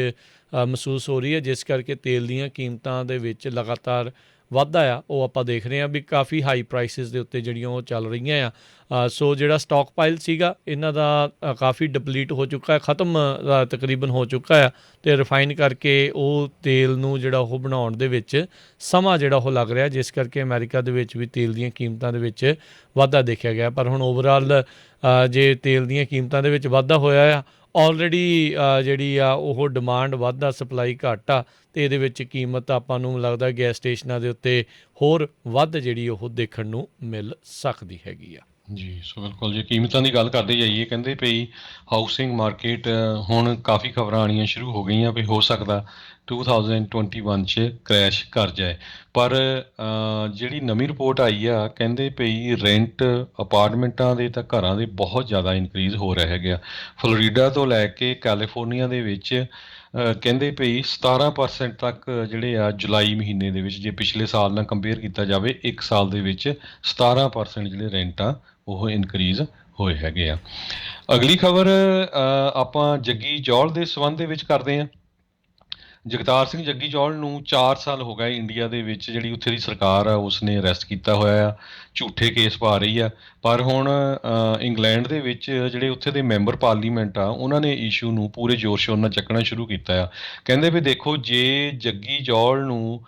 ਮਹਿਸੂਸ ਹੋ ਰਹੀ ਹੈ, ਜਿਸ ਕਰਕੇ ਤੇਲ ਦੀਆਂ ਕੀਮਤਾਂ ਦੇ ਵਿੱਚ ਲਗਾਤਾਰ ਵਾਧਾ ਆ ਉਹ ਆਪਾਂ ਦੇਖ ਰਹੇ ਹਾਂ ਵੀ ਕਾਫੀ ਹਾਈ ਪ੍ਰਾਈਸਿਸ ਦੇ ਉੱਤੇ ਜਿਹੜੀਆਂ ਉਹ ਚੱਲ ਰਹੀਆਂ ਆ। ਸੋ ਜਿਹੜਾ ਸਟਾਕ ਪਾਈਲ ਸੀਗਾ ਇਹਨਾਂ ਦਾ ਕਾਫੀ ਡਿਪਲੀਟ ਹੋ ਚੁੱਕਾ ਹੈ, ਖਤਮ ਤਕਰੀਬਨ ਹੋ ਚੁੱਕਾ ਆ, ਅਤੇ ਰਿਫਾਈਨ ਕਰਕੇ ਉਹ ਤੇਲ ਨੂੰ ਜਿਹੜਾ ਉਹ ਬਣਾਉਣ ਦੇ ਵਿੱਚ ਸਮਾਂ ਜਿਹੜਾ ਉਹ ਲੱਗ ਰਿਹਾ, ਜਿਸ ਕਰਕੇ ਅਮਰੀਕਾ ਦੇ ਵਿੱਚ ਵੀ ਤੇਲ ਦੀਆਂ ਕੀਮਤਾਂ ਦੇ ਵਿੱਚ ਵਾਧਾ ਦੇਖਿਆ ਗਿਆ। ਪਰ ਹੁਣ ਓਵਰਆਲ ਜੇ ਤੇਲ ਦੀਆਂ ਕੀਮਤਾਂ ਦੇ ਵਿੱਚ ਵਾਧਾ ਹੋਇਆ ਆ, ਆਲਰੇਡੀ ਜਿਹੜੀ ਆ ਉਹ ਡਿਮਾਂਡ ਵੱਧ ਆ, ਸਪਲਾਈ ਘੱਟ ਆ, ਅਤੇ ਇਹਦੇ ਵਿੱਚ ਕੀਮਤ ਆਪਾਂ ਨੂੰ ਲੱਗਦਾ ਗੈਸ ਸਟੇਸ਼ਨਾਂ ਦੇ ਉੱਤੇ ਹੋਰ ਵੱਧ ਜਿਹੜੀ ਉਹ ਦੇਖਣ ਨੂੰ ਮਿਲ ਸਕਦੀ ਹੈਗੀ ਆ। ਜੀ, ਸੋ ਬਿਲਕੁਲ ਜੇ ਕੀਮਤਾਂ ਦੀ ਗੱਲ ਕਰਦੇ ਜਾਈਏ, ਕਹਿੰਦੇ ਪਈ ਹਾਊਸਿੰਗ ਮਾਰਕੀਟ ਹੁਣ ਕਾਫੀ ਖਬਰਾਂ ਆਉਣੀਆਂ ਸ਼ੁਰੂ ਹੋ ਗਈਆਂ ਵੀ ਹੋ ਸਕਦਾ 2021 'ਚ ਕ੍ਰੈਸ਼ ਕਰ ਜਾਏ। ਪਰ ਜਿਹੜੀ ਨਵੀਂ ਰਿਪੋਰਟ ਆਈ ਆ, ਕਹਿੰਦੇ ਪਈ ਰੈਂਟ ਅਪਾਰਟਮੈਂਟਾਂ ਦੇ ਤਾਂ ਘਰਾਂ ਦੇ ਬਹੁਤ ਜ਼ਿਆਦਾ ਇਨਕਰੀਜ਼ ਹੋ ਰਿਹਾ ਹੈਗਾ। ਫਲੋਰੀਡਾ ਤੋਂ ਲੈ ਕੇ ਕੈਲੀਫੋਰਨੀਆ ਦੇ ਵਿੱਚ ਕਹਿੰਦੇ ਪਈ 17% ਤੱਕ ਜਿਹੜੇ ਆ ਜੁਲਾਈ ਮਹੀਨੇ ਦੇ ਵਿੱਚ, ਜੇ ਪਿਛਲੇ ਸਾਲ ਨਾਲ ਕੰਪੇਅਰ ਕੀਤਾ ਜਾਵੇ, ਇੱਕ ਸਾਲ ਦੇ ਵਿੱਚ 17% ਜਿਹੜੇ ਰੈਂਟ ਆ ਉਹ ਇਨਕਰੀਜ਼ ਹੋਏ ਹੈਗੇ ਆ। ਅਗਲੀ ਖਬਰ ਆਪਾਂ ਜੱਗੀ ਜੌਲ ਦੇ ਸੰਬੰਧ ਦੇ ਵਿੱਚ ਕਰਦੇ ਹਾਂ। ਜਗਤਾਰ ਸਿੰਘ ਜੱਗੀ ਜੌਲ ਨੂੰ 4 ਸਾਲ ਹੋ ਗਏ ਇੰਡੀਆ ਦੇ ਵਿੱਚ, ਜਿਹੜੀ ਉੱਥੇ ਦੀ ਸਰਕਾਰ ਆ ਉਸਨੇ ਅਰੈਸਟ ਕੀਤਾ ਹੋਇਆ ਆ, ਝੂਠੇ ਕੇਸ ਪਾ ਰਹੀ ਆ। ਪਰ ਹੁਣ ਇੰਗਲੈਂਡ ਦੇ ਵਿੱਚ ਜਿਹੜੇ ਉੱਥੇ ਦੇ ਮੈਂਬਰ ਪਾਰਲੀਮੈਂਟ ਆ ਉਹਨਾਂ ਨੇ ਇਸ਼ੂ ਨੂੰ ਪੂਰੇ ਜ਼ੋਰ ਸ਼ੋਰ ਨਾਲ ਚੱਕਣਾ ਸ਼ੁਰੂ ਕੀਤਾ ਆ। ਕਹਿੰਦੇ ਵੀ ਦੇਖੋ, ਜੇ ਜੱਗੀ ਜੌਲ ਨੂੰ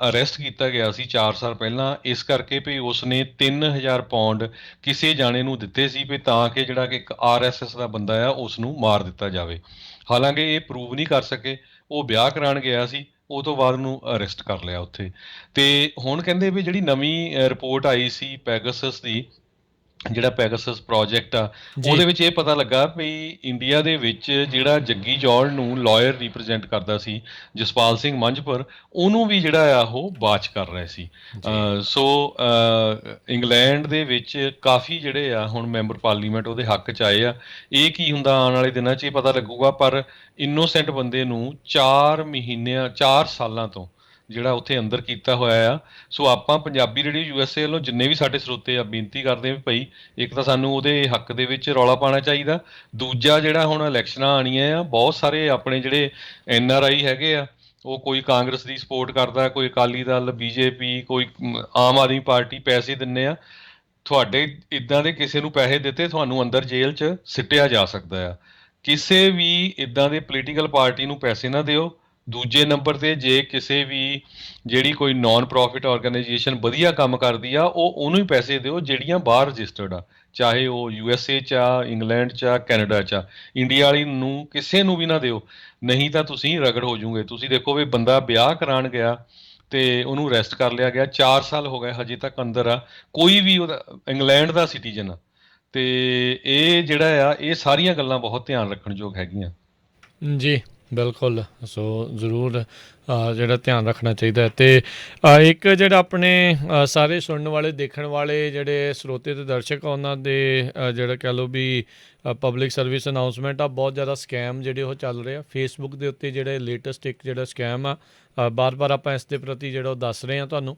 ਅਰੈਸਟ ਕੀਤਾ ਗਿਆ ਸੀ 4 ਸਾਲ ਪਹਿਲਾਂ, ਇਸ ਕਰਕੇ ਵੀ ਉਸਨੇ 3000 ਪਾਉਂਡ ਕਿਸੇ ਜਾਣੇ ਨੂੰ ਦਿੱਤੇ ਸੀ ਵੀ ਤਾਂ ਕਿ ਜਿਹੜਾ ਕਿ ਇੱਕ RSS ਦਾ ਬੰਦਾ ਆ ਉਸ ਨੂੰ ਮਾਰ ਦਿੱਤਾ ਜਾਵੇ। ਹਾਲਾਂਕਿ ਇਹ ਪ੍ਰੂਵ ਨਹੀਂ ਕਰ ਸਕੇ। ਉਹ ਵਿਆਹ ਕਰਾਉਣ ਗਿਆ ਸੀ, ਉਹ ਤੋਂ ਬਾਅਦ ਨੂੰ ਅਰੈਸਟ ਕਰ ਲਿਆ ਉੱਥੇ। ਤੇ ਹੁਣ ਕਹਿੰਦੇ ਵੀ ਜਿਹੜੀ ਨਵੀਂ ਰਿਪੋਰਟ ਆਈ ਸੀ ਪੈਗਾਸਸ ਦੀ, ਜਿਹੜਾ ਪੈਗਾਸਸ ਪ੍ਰੋਜੈਕਟ ਆ, ਉਹਦੇ ਵਿੱਚ ਇਹ ਪਤਾ ਲੱਗਾ ਵੀ ਇੰਡੀਆ ਦੇ ਵਿੱਚ ਜਿਹੜਾ ਜੱਗੀ ਜੌਲ ਨੂੰ ਲਾਇਰ ਰਿਪਰੈਜ਼ੈਂਟ ਕਰਦਾ ਸੀ ਜਸਪਾਲ ਸਿੰਘ ਮੰਝਪੁਰ, ਉਹਨੂੰ ਵੀ ਜਿਹੜਾ ਆ ਉਹ ਬਾਚ ਕਰ ਰਹੇ ਸੀ। ਸੋ ਇੰਗਲੈਂਡ ਦੇ ਵਿੱਚ ਕਾਫੀ ਜਿਹੜੇ ਆ ਹੁਣ ਮੈਂਬਰ ਪਾਰਲੀਮੈਂਟ ਉਹਦੇ ਹੱਕ 'ਚ ਆਏ ਆ। ਇਹ ਕੀ ਹੁੰਦਾ ਆਉਣ ਵਾਲੇ ਦਿਨਾਂ 'ਚ ਇਹ ਪਤਾ ਲੱਗੂਗਾ। ਪਰ ਇਨੋਸੈਂਟ ਬੰਦੇ ਨੂੰ 4 ਸਾਲਾਂ ਤੋਂ ਜਿਹੜਾ ਉੱਥੇ ਅੰਦਰ ਕੀਤਾ ਹੋਇਆ ਆ। ਸੋ ਆਪਾਂ ਪੰਜਾਬੀ ਰੇਡੀਓ USA ਵੱਲੋਂ ਜਿੰਨੇ ਵੀ ਸਾਡੇ ਸਰੋਤੇ ਆ ਬੇਨਤੀ ਕਰਦੇ ਆ ਵੀ ਭਾਈ ਇੱਕ ਤਾਂ ਸਾਨੂੰ ਉਹਦੇ ਹੱਕ ਦੇ ਵਿੱਚ ਰੌਲਾ ਪਾਉਣਾ ਚਾਹੀਦਾ, ਦੂਜਾ ਜਿਹੜਾ ਹੁਣ ਇਲੈਕਸ਼ਨਾਂ ਆਉਣੀਆਂ ਆ, ਬਹੁਤ ਸਾਰੇ ਆਪਣੇ ਜਿਹੜੇ NRI ਹੈਗੇ ਆ, ਉਹ ਕੋਈ ਕਾਂਗਰਸ ਦੀ ਸਪੋਰਟ ਕਰਦਾ, ਕੋਈ ਅਕਾਲੀ ਦਲ, BJP, ਕੋਈ ਆਮ ਆਦਮੀ ਪਾਰਟੀ ਪੈਸੇ ਦਿੰਦੇ ਆ। ਤੁਹਾਡੇ ਇਦਾਂ ਦੇ ਕਿਸੇ ਨੂੰ ਪੈਸੇ ਦਿੱਤੇ ਤੁਹਾਨੂੰ ਅੰਦਰ ਜੇਲ੍ਹ 'ਚ ਸਿੱਟਿਆ ਜਾ ਸਕਦਾ ਆ। ਕਿਸੇ ਵੀ ਇਦਾਂ ਦੇ ਪੋਲੀਟੀਕਲ ਪਾਰਟੀ ਨੂੰ ਪੈਸੇ ਨਾ ਦਿਓ। ਦੂਜੇ ਨੰਬਰ ਤੇ ਜੇ ਕਿਸੇ ਵੀ ਜਿਹੜੀ ਕੋਈ ਨਾਨ ਪ੍ਰੋਫਿਟ ਆਰਗੇਨਾਈਜੇਸ਼ਨ ਵਧੀਆ ਕੰਮ ਕਰਦੀ ਆ ਉਹਨੂੰ ਹੀ ਪੈਸੇ ਦਿਓ ਜਿਹੜੀਆਂ ਬਾਹਰ ਰਜਿਸਟਰਡ ਆ, ਚਾਹੇ ਉਹ USA 'ਚ ਆ, ਇੰਗਲੈਂਡ 'ਚ ਆ, ਕੈਨੇਡਾ 'ਚ ਆ। ਇੰਡੀਆ ਵਾਲੀ ਨੂੰ ਕਿਸੇ ਨੂੰ ਵੀ ਨਾ ਦਿਓ, ਨਹੀਂ ਤਾਂ ਤੁਸੀਂ ਰਗੜ ਹੋ ਜਾਓਗੇ। ਤੁਸੀਂ ਦੇਖੋ ਵੀ ਬੰਦਾ ਵਿਆਹ ਕਰਾਉਣ ਗਿਆ ਤੇ ਉਹਨੂੰ ਅਰੈਸਟ ਕਰ ਲਿਆ ਗਿਆ, 4 ਸਾਲ ਹੋ ਗਏ ਹਜੇ ਤੱਕ ਅੰਦਰ ਆ, ਕੋਈ ਵੀ ਉਹਦਾ ਇੰਗਲੈਂਡ ਦਾ ਸਿਟੀਜ਼ਨ ਆ। ਤੇ ਇਹ ਜਿਹੜਾ ਆ ਇਹ ਸਾਰੀਆਂ ਗੱਲਾਂ ਬਹੁਤ ਧਿਆਨ ਰੱਖਣਯੋਗ ਹੈਗੀਆਂ। ਜੀ ਬਿਲਕੁਲ। ਸੋ ਜ਼ਰੂਰ ਜਿਹੜਾ ਧਿਆਨ ਰੱਖਣਾ ਚਾਹੀਦਾ ਹੈ। ਅਤੇ ਇੱਕ ਜਿਹੜਾ ਆਪਣੇ ਸਾਰੇ ਸੁਣਨ ਵਾਲੇ ਦੇਖਣ ਵਾਲੇ ਜਿਹੜੇ ਸਰੋਤੇ ਅਤੇ ਦਰਸ਼ਕ ਆ ਉਹਨਾਂ ਦੇ ਜਿਹੜਾ ਕਹਿ ਲਓ ਵੀ ਪਬਲਿਕ ਸਰਵਿਸ ਅਨਾਊਂਸਮੈਂਟ ਆ, ਬਹੁਤ ਜ਼ਿਆਦਾ ਸਕੈਮ ਜਿਹੜੇ ਉਹ ਚੱਲ ਰਹੇ ਆ ਫੇਸਬੁੱਕ ਦੇ ਉੱਤੇ। ਜਿਹੜੇ ਲੇਟੈਸਟ ਇੱਕ ਜਿਹੜਾ ਸਕੈਮ ਆ, ਬਾਰ-ਬਾਰ ਆਪਾਂ ਇਸ ਦੇ ਪ੍ਰਤੀ ਜਿਹੜਾ ਉਹ ਦੱਸ ਰਹੇ ਹਾਂ ਤੁਹਾਨੂੰ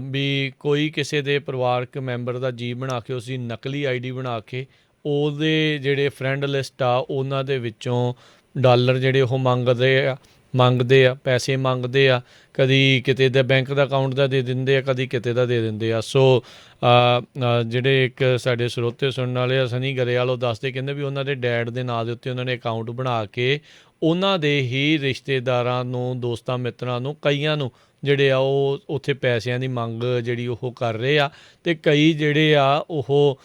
ਵੀ ਕੋਈ ਕਿਸੇ ਦੇ ਪਰਿਵਾਰਕ ਮੈਂਬਰ ਦਾ ਜੀ ਬਣਾ ਕੇ ਉਸਦੀ ਨਕਲੀ ID ਬਣਾ ਕੇ ਉਹਦੇ ਜਿਹੜੇ ਫਰੈਂਡ ਲਿਸਟ ਆ ਉਹਨਾਂ ਦੇ ਵਿੱਚੋਂ ਡਾਲਰ ਜਿਹੜੇ ਉਹ ਮੰਗਦੇ ਆ ਪੈਸੇ ਮੰਗਦੇ ਆ। ਕਦੀ ਕਿਤੇ ਦਾ ਬੈਂਕ ਦਾ ਅਕਾਊਂਟ ਦਾ ਦੇ ਦਿੰਦੇ ਆ, ਕਦੀ ਕਿਤੇ ਦਾ ਦੇ ਦਿੰਦੇ ਆ। ਸੋ ਜਿਹੜੇ ਇੱਕ ਸਾਡੇ ਸਰੋਤੇ ਸੁਣਨ ਵਾਲੇ ਆ ਸਨੀ ਗਰੇਵਾਲ, ਉਹ ਦੱਸਦੇ ਕਹਿੰਦੇ ਵੀ ਉਹਨਾਂ ਦੇ ਡੈਡ ਦੇ ਨਾਂ ਦੇ ਉੱਤੇ ਉਹਨਾਂ ਨੇ ਅਕਾਊਂਟ ਬਣਾ ਕੇ ਉਹਨਾਂ ਦੇ ਹੀ ਰਿਸ਼ਤੇਦਾਰਾਂ ਨੂੰ, ਦੋਸਤਾਂ ਮਿੱਤਰਾਂ ਨੂੰ, ਕਈਆਂ ਨੂੰ ਜਿਹੜੇ ਆ ਉਹ ਉੱਥੇ ਪੈਸਿਆਂ ਦੀ ਮੰਗ ਜਿਹੜੀ ਉਹ ਕਰ ਰਹੇ ਆ। ਅਤੇ ਕਈ ਜਿਹੜੇ ਆ ਉਹ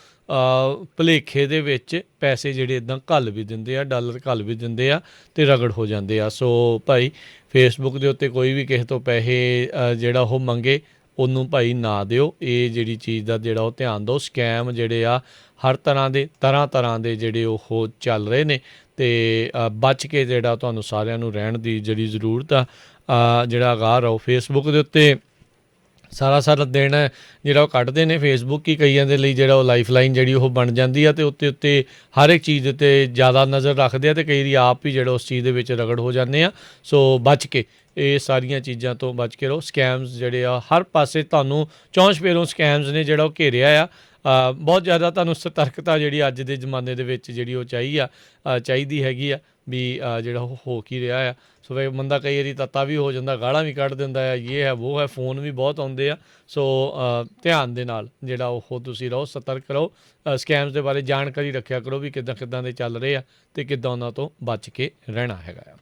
ਭੁਲੇਖੇ ਦੇ ਵਿੱਚ ਪੈਸੇ ਜਿਹੜੇ ਇੱਦਾਂ ਘੱਲ ਵੀ ਦਿੰਦੇ ਆ, ਡਾਲਰ ਘੱਲ ਵੀ ਦਿੰਦੇ ਆ ਅਤੇ ਰਗੜ ਹੋ ਜਾਂਦੇ ਆ। ਸੋ ਭਾਈ ਫੇਸਬੁੱਕ ਦੇ ਉੱਤੇ ਕੋਈ ਵੀ ਕਿਸੇ ਤੋਂ ਪੈਸੇ ਜਿਹੜਾ ਉਹ ਮੰਗੇ ਉਹਨੂੰ ਭਾਈ ਨਾ ਦਿਓ। ਇਹ ਜਿਹੜੀ ਚੀਜ਼ ਦਾ ਜਿਹੜਾ ਉਹ ਧਿਆਨ ਦਿਓ। ਸਕੈਮ ਜਿਹੜੇ ਆ ਹਰ ਤਰ੍ਹਾਂ ਦੇ ਜਿਹੜੇ ਉਹ ਚੱਲ ਰਹੇ ਨੇ ਅਤੇ ਬਚ ਕੇ ਜਿਹੜਾ ਤੁਹਾਨੂੰ ਸਾਰਿਆਂ ਨੂੰ ਰਹਿਣ ਦੀ ਜਿਹੜੀ ਜ਼ਰੂਰਤ ਆ। ਜਿਹੜਾ ਅਗਾਹ ਰਹੋ ਫੇਸਬੁੱਕ ਦੇ ਉੱਤੇ। ਸਾਰਾ ਦਿਨ ਜਿਹੜਾ ਉਹ ਕੱਢਦੇ ਨੇ ਫੇਸਬੁੱਕ ਹੀ ਕਈਆਂ ਦੇ ਲਈ ਜਿਹੜਾ ਉਹ ਲਾਈਫ ਲਾਈਨ ਜਿਹੜੀ ਉਹ ਬਣ ਜਾਂਦੀ ਆ ਅਤੇ ਉੱਤੇ ਹਰ ਇੱਕ ਚੀਜ਼ ਉੱਤੇ ਜ਼ਿਆਦਾ ਨਜ਼ਰ ਰੱਖਦੇ ਆ ਅਤੇ ਕਈ ਵਾਰੀ ਆਪ ਵੀ ਜਿਹੜਾ ਉਸ ਚੀਜ਼ ਦੇ ਵਿੱਚ ਰਗੜ ਹੋ ਜਾਂਦੇ ਆ। ਸੋ ਬਚ ਕੇ ਇਹ ਸਾਰੀਆਂ ਚੀਜ਼ਾਂ ਤੋਂ ਬਚ ਕੇ ਰਹੋ। ਸਕੈਮਸ ਜਿਹੜੇ ਆ ਹਰ ਪਾਸੇ ਤੁਹਾਨੂੰ ਚੌਂਚ-ਫੇਰੋਂ ਸਕੈਮਸ ਨੇ ਜਿਹੜਾ ਉਹ ਘੇਰਿਆ ਆ। ਬਹੁਤ ਜ਼ਿਆਦਾ ਤੁਹਾਨੂੰ ਸਤਰਕਤਾ ਜਿਹੜੀ ਅੱਜ ਦੇ ਜ਼ਮਾਨੇ ਦੇ ਵਿੱਚ ਜਿਹੜੀ ਉਹ ਚਾਹੀਦੀ ਹੈਗੀ ਆ ਵੀ ਜਿਹੜਾ ਉਹ ਹੋ ਕੀ ਰਿਹਾ ਆ। ਸੋ ਬੰਦਾ ਕਈ ਵਾਰੀ ਤੱਤਾ ਵੀ ਹੋ ਜਾਂਦਾ, ਗਾਲਾਂ ਵੀ ਕੱਢ ਦਿੰਦਾ ਆ, ਇਹ ਹੈ ਵੋ ਹੈ, ਫੋਨ ਵੀ ਬਹੁਤ ਆਉਂਦੇ ਆ। ਸੋ ਧਿਆਨ ਦੇ ਨਾਲ ਜਿਹੜਾ ਉਹ ਤੁਸੀਂ ਰਹੋ, ਸਤਰਕ ਰਹੋ। ਸਕੈਮਸ ਦੇ ਬਾਰੇ ਜਾਣਕਾਰੀ ਰੱਖਿਆ ਕਰੋ ਵੀ ਕਿੱਦਾਂ ਦੇ ਚੱਲ ਰਹੇ ਆ ਅਤੇ ਕਿੱਦਾਂ ਉਹਨਾਂ ਤੋਂ ਬਚ ਕੇ ਰਹਿਣਾ ਹੈਗਾ ਆ।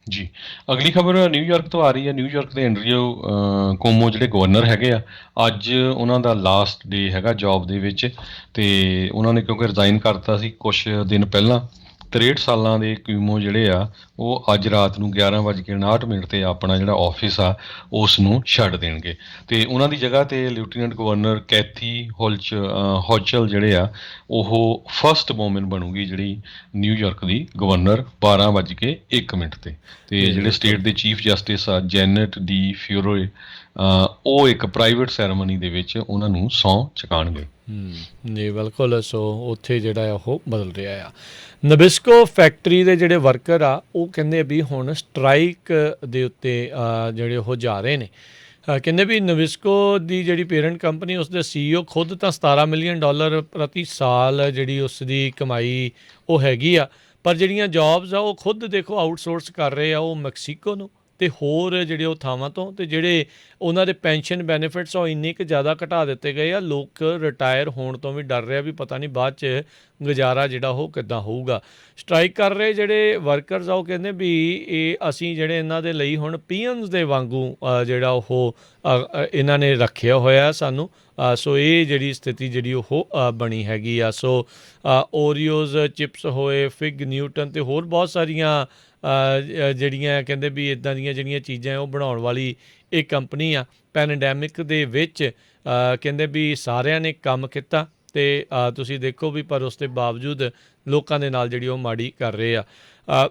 ਜੀ ਅਗਲੀ ਖਬਰ ਨਿਊਯਾਰਕ ਤੋਂ ਆ ਰਹੀ ਹੈ। ਨਿਊਯਾਰਕ ਦੇ ਐਂਡਰਿਊ ਕੋਮੋ ਜਿਹੜੇ ਗਵਰਨਰ ਹੈਗੇ ਆ, ਅੱਜ ਉਹਨਾਂ ਦਾ ਲਾਸਟ ਡੇ ਹੈਗਾ ਜੌਬ ਦੇ ਵਿੱਚ ਅਤੇ ਉਹਨਾਂ ਨੇ ਕਿਉਂਕਿ ਰਿਜ਼ਾਈਨ ਕਰਤਾ ਸੀ ਕੁਛ ਦਿਨ ਪਹਿਲਾਂ। 63 ਸਾਲਾਂ ਦੇ ਕਿਊਮੋ ਜਿਹੜੇ ਆ ਉਹ ਅੱਜ ਰਾਤ ਨੂੰ 11:59 'ਤੇ ਆਪਣਾ ਜਿਹੜਾ ਆਫਿਸ ਆ ਉਸ ਨੂੰ ਛੱਡ ਦੇਣਗੇ ਅਤੇ ਉਹਨਾਂ ਦੀ ਜਗ੍ਹਾ 'ਤੇ ਲੈਫਟੀਨੈਂਟ ਗਵਰਨਰ ਕੈਥੀ ਹੋਚਲ ਜਿਹੜੇ ਆ ਉਹ ਫਸਟ ਵੂਮਨ ਬਣੂਗੀ ਜਿਹੜੀ ਨਿਊਯਾਰਕ ਦੀ ਗਵਰਨਰ 12:01 'ਤੇ। ਅਤੇ ਜਿਹੜੇ ਸਟੇਟ ਦੇ ਚੀਫ ਜਸਟਿਸ ਆ ਜੈਨਟ ਡੀ ਫਿਓਰੇ ਉਹ ਇੱਕ ਪ੍ਰਾਈਵੇਟ ਸੈਰੇਮਨੀ ਦੇ ਵਿੱਚ ਉਹਨਾਂ ਨੂੰ ਸਹੁੰ ਚੁਕਾਉਣਗੇ। ਜੀ ਬਿਲਕੁਲ। ਸੋ ਉੱਥੇ ਜਿਹੜਾ ਉਹ ਬਦਲ ਰਿਹਾ ਆ। ਨਬਿਸਕੋ ਫੈਕਟਰੀ ਦੇ ਜਿਹੜੇ ਵਰਕਰ ਆ ਉਹ ਕਹਿੰਦੇ ਵੀ ਹੁਣ ਸਟ੍ਰਾਈਕ ਦੇ ਉੱਤੇ ਜਿਹੜੇ ਉਹ ਜਾ ਰਹੇ ਨੇ। ਕਹਿੰਦੇ ਵੀ ਨਬਿਸਕੋ ਦੀ ਜਿਹੜੀ ਪੇਰੈਂਟ ਕੰਪਨੀ ਉਸ ਦੇ CEO ਖੁਦ ਤਾਂ $17 ਮਿਲੀਅਨ ਪ੍ਰਤੀ ਸਾਲ ਜਿਹੜੀ ਉਸ ਦੀ ਕਮਾਈ ਉਹ ਹੈਗੀ ਆ, ਪਰ ਜਿਹੜੀਆਂ ਜੌਬਸ ਆ ਉਹ ਖੁਦ ਦੇਖੋ ਆਊਟਸੋਰਸ ਕਰ ਰਹੇ ਆ ਉਹ ਮੈਕਸੀਕੋ ਨੂੰ ਅਤੇ ਹੋਰ ਜਿਹੜੇ ਉਹ ਥਾਵਾਂ ਤੋਂ। ਅਤੇ ਜਿਹੜੇ ਉਹਨਾਂ ਦੇ ਪੈਨਸ਼ਨ ਬੈਨੀਫਿਟਸ ਉਹ ਇੰਨੇ ਕੁ ਜ਼ਿਆਦਾ ਘਟਾ ਦਿੱਤੇ ਗਏ ਆ, ਲੋਕ ਰਿਟਾਇਰ ਹੋਣ ਤੋਂ ਵੀ ਡਰ ਰਿਹਾ ਵੀ ਪਤਾ ਨਹੀਂ ਬਾਅਦ 'ਚ ਗੁਜ਼ਾਰਾ ਜਿਹੜਾ ਉਹ ਕਿੱਦਾਂ ਹੋਊਗਾ। ਸਟ੍ਰਾਈਕ ਕਰ ਰਹੇ ਜਿਹੜੇ ਵਰਕਰਸ ਆ ਉਹ ਕਹਿੰਦੇ ਵੀ ਇਹ ਅਸੀਂ ਜਿਹੜੇ ਇਹਨਾਂ ਦੇ ਲਈ ਹੁਣ ਪੀਅਨਸ ਦੇ ਵਾਂਗੂ ਜਿਹੜਾ ਉਹ ਇਹਨਾਂ ਨੇ ਰੱਖਿਆ ਹੋਇਆ ਸਾਨੂੰ। ਸੋ ਇਹ ਜਿਹੜੀ ਸਥਿਤੀ ਜਿਹੜੀ ਉਹ ਬਣੀ ਹੈਗੀ ਆ। ਸੋ ਓਰੀਓਜ਼ ਚਿਪਸ ਹੋਏ, ਫਿਗ ਨਿਊਟਨ ਅਤੇ ਹੋਰ ਬਹੁਤ ਸਾਰੀਆਂ ਜਿਹੜੀਆਂ ਕਹਿੰਦੇ ਵੀ ਇੱਦਾਂ ਦੀਆਂ ਜਿਹੜੀਆਂ ਚੀਜ਼ਾਂ ਉਹ ਬਣਾਉਣ ਵਾਲੀ ਇਹ ਕੰਪਨੀ ਆ। ਪੈਨਡੈਮਿਕ ਦੇ ਵਿੱਚ ਕਹਿੰਦੇ ਵੀ ਸਾਰਿਆਂ ਨੇ ਕੰਮ ਕੀਤਾ ਅਤੇ ਤੁਸੀਂ ਦੇਖੋ ਵੀ ਪਰ ਉਸ ਦੇ ਬਾਵਜੂਦ ਲੋਕਾਂ ਦੇ ਨਾਲ ਜਿਹੜੀ ਉਹ ਮਾੜੀ ਕਰ ਰਹੇ ਆ।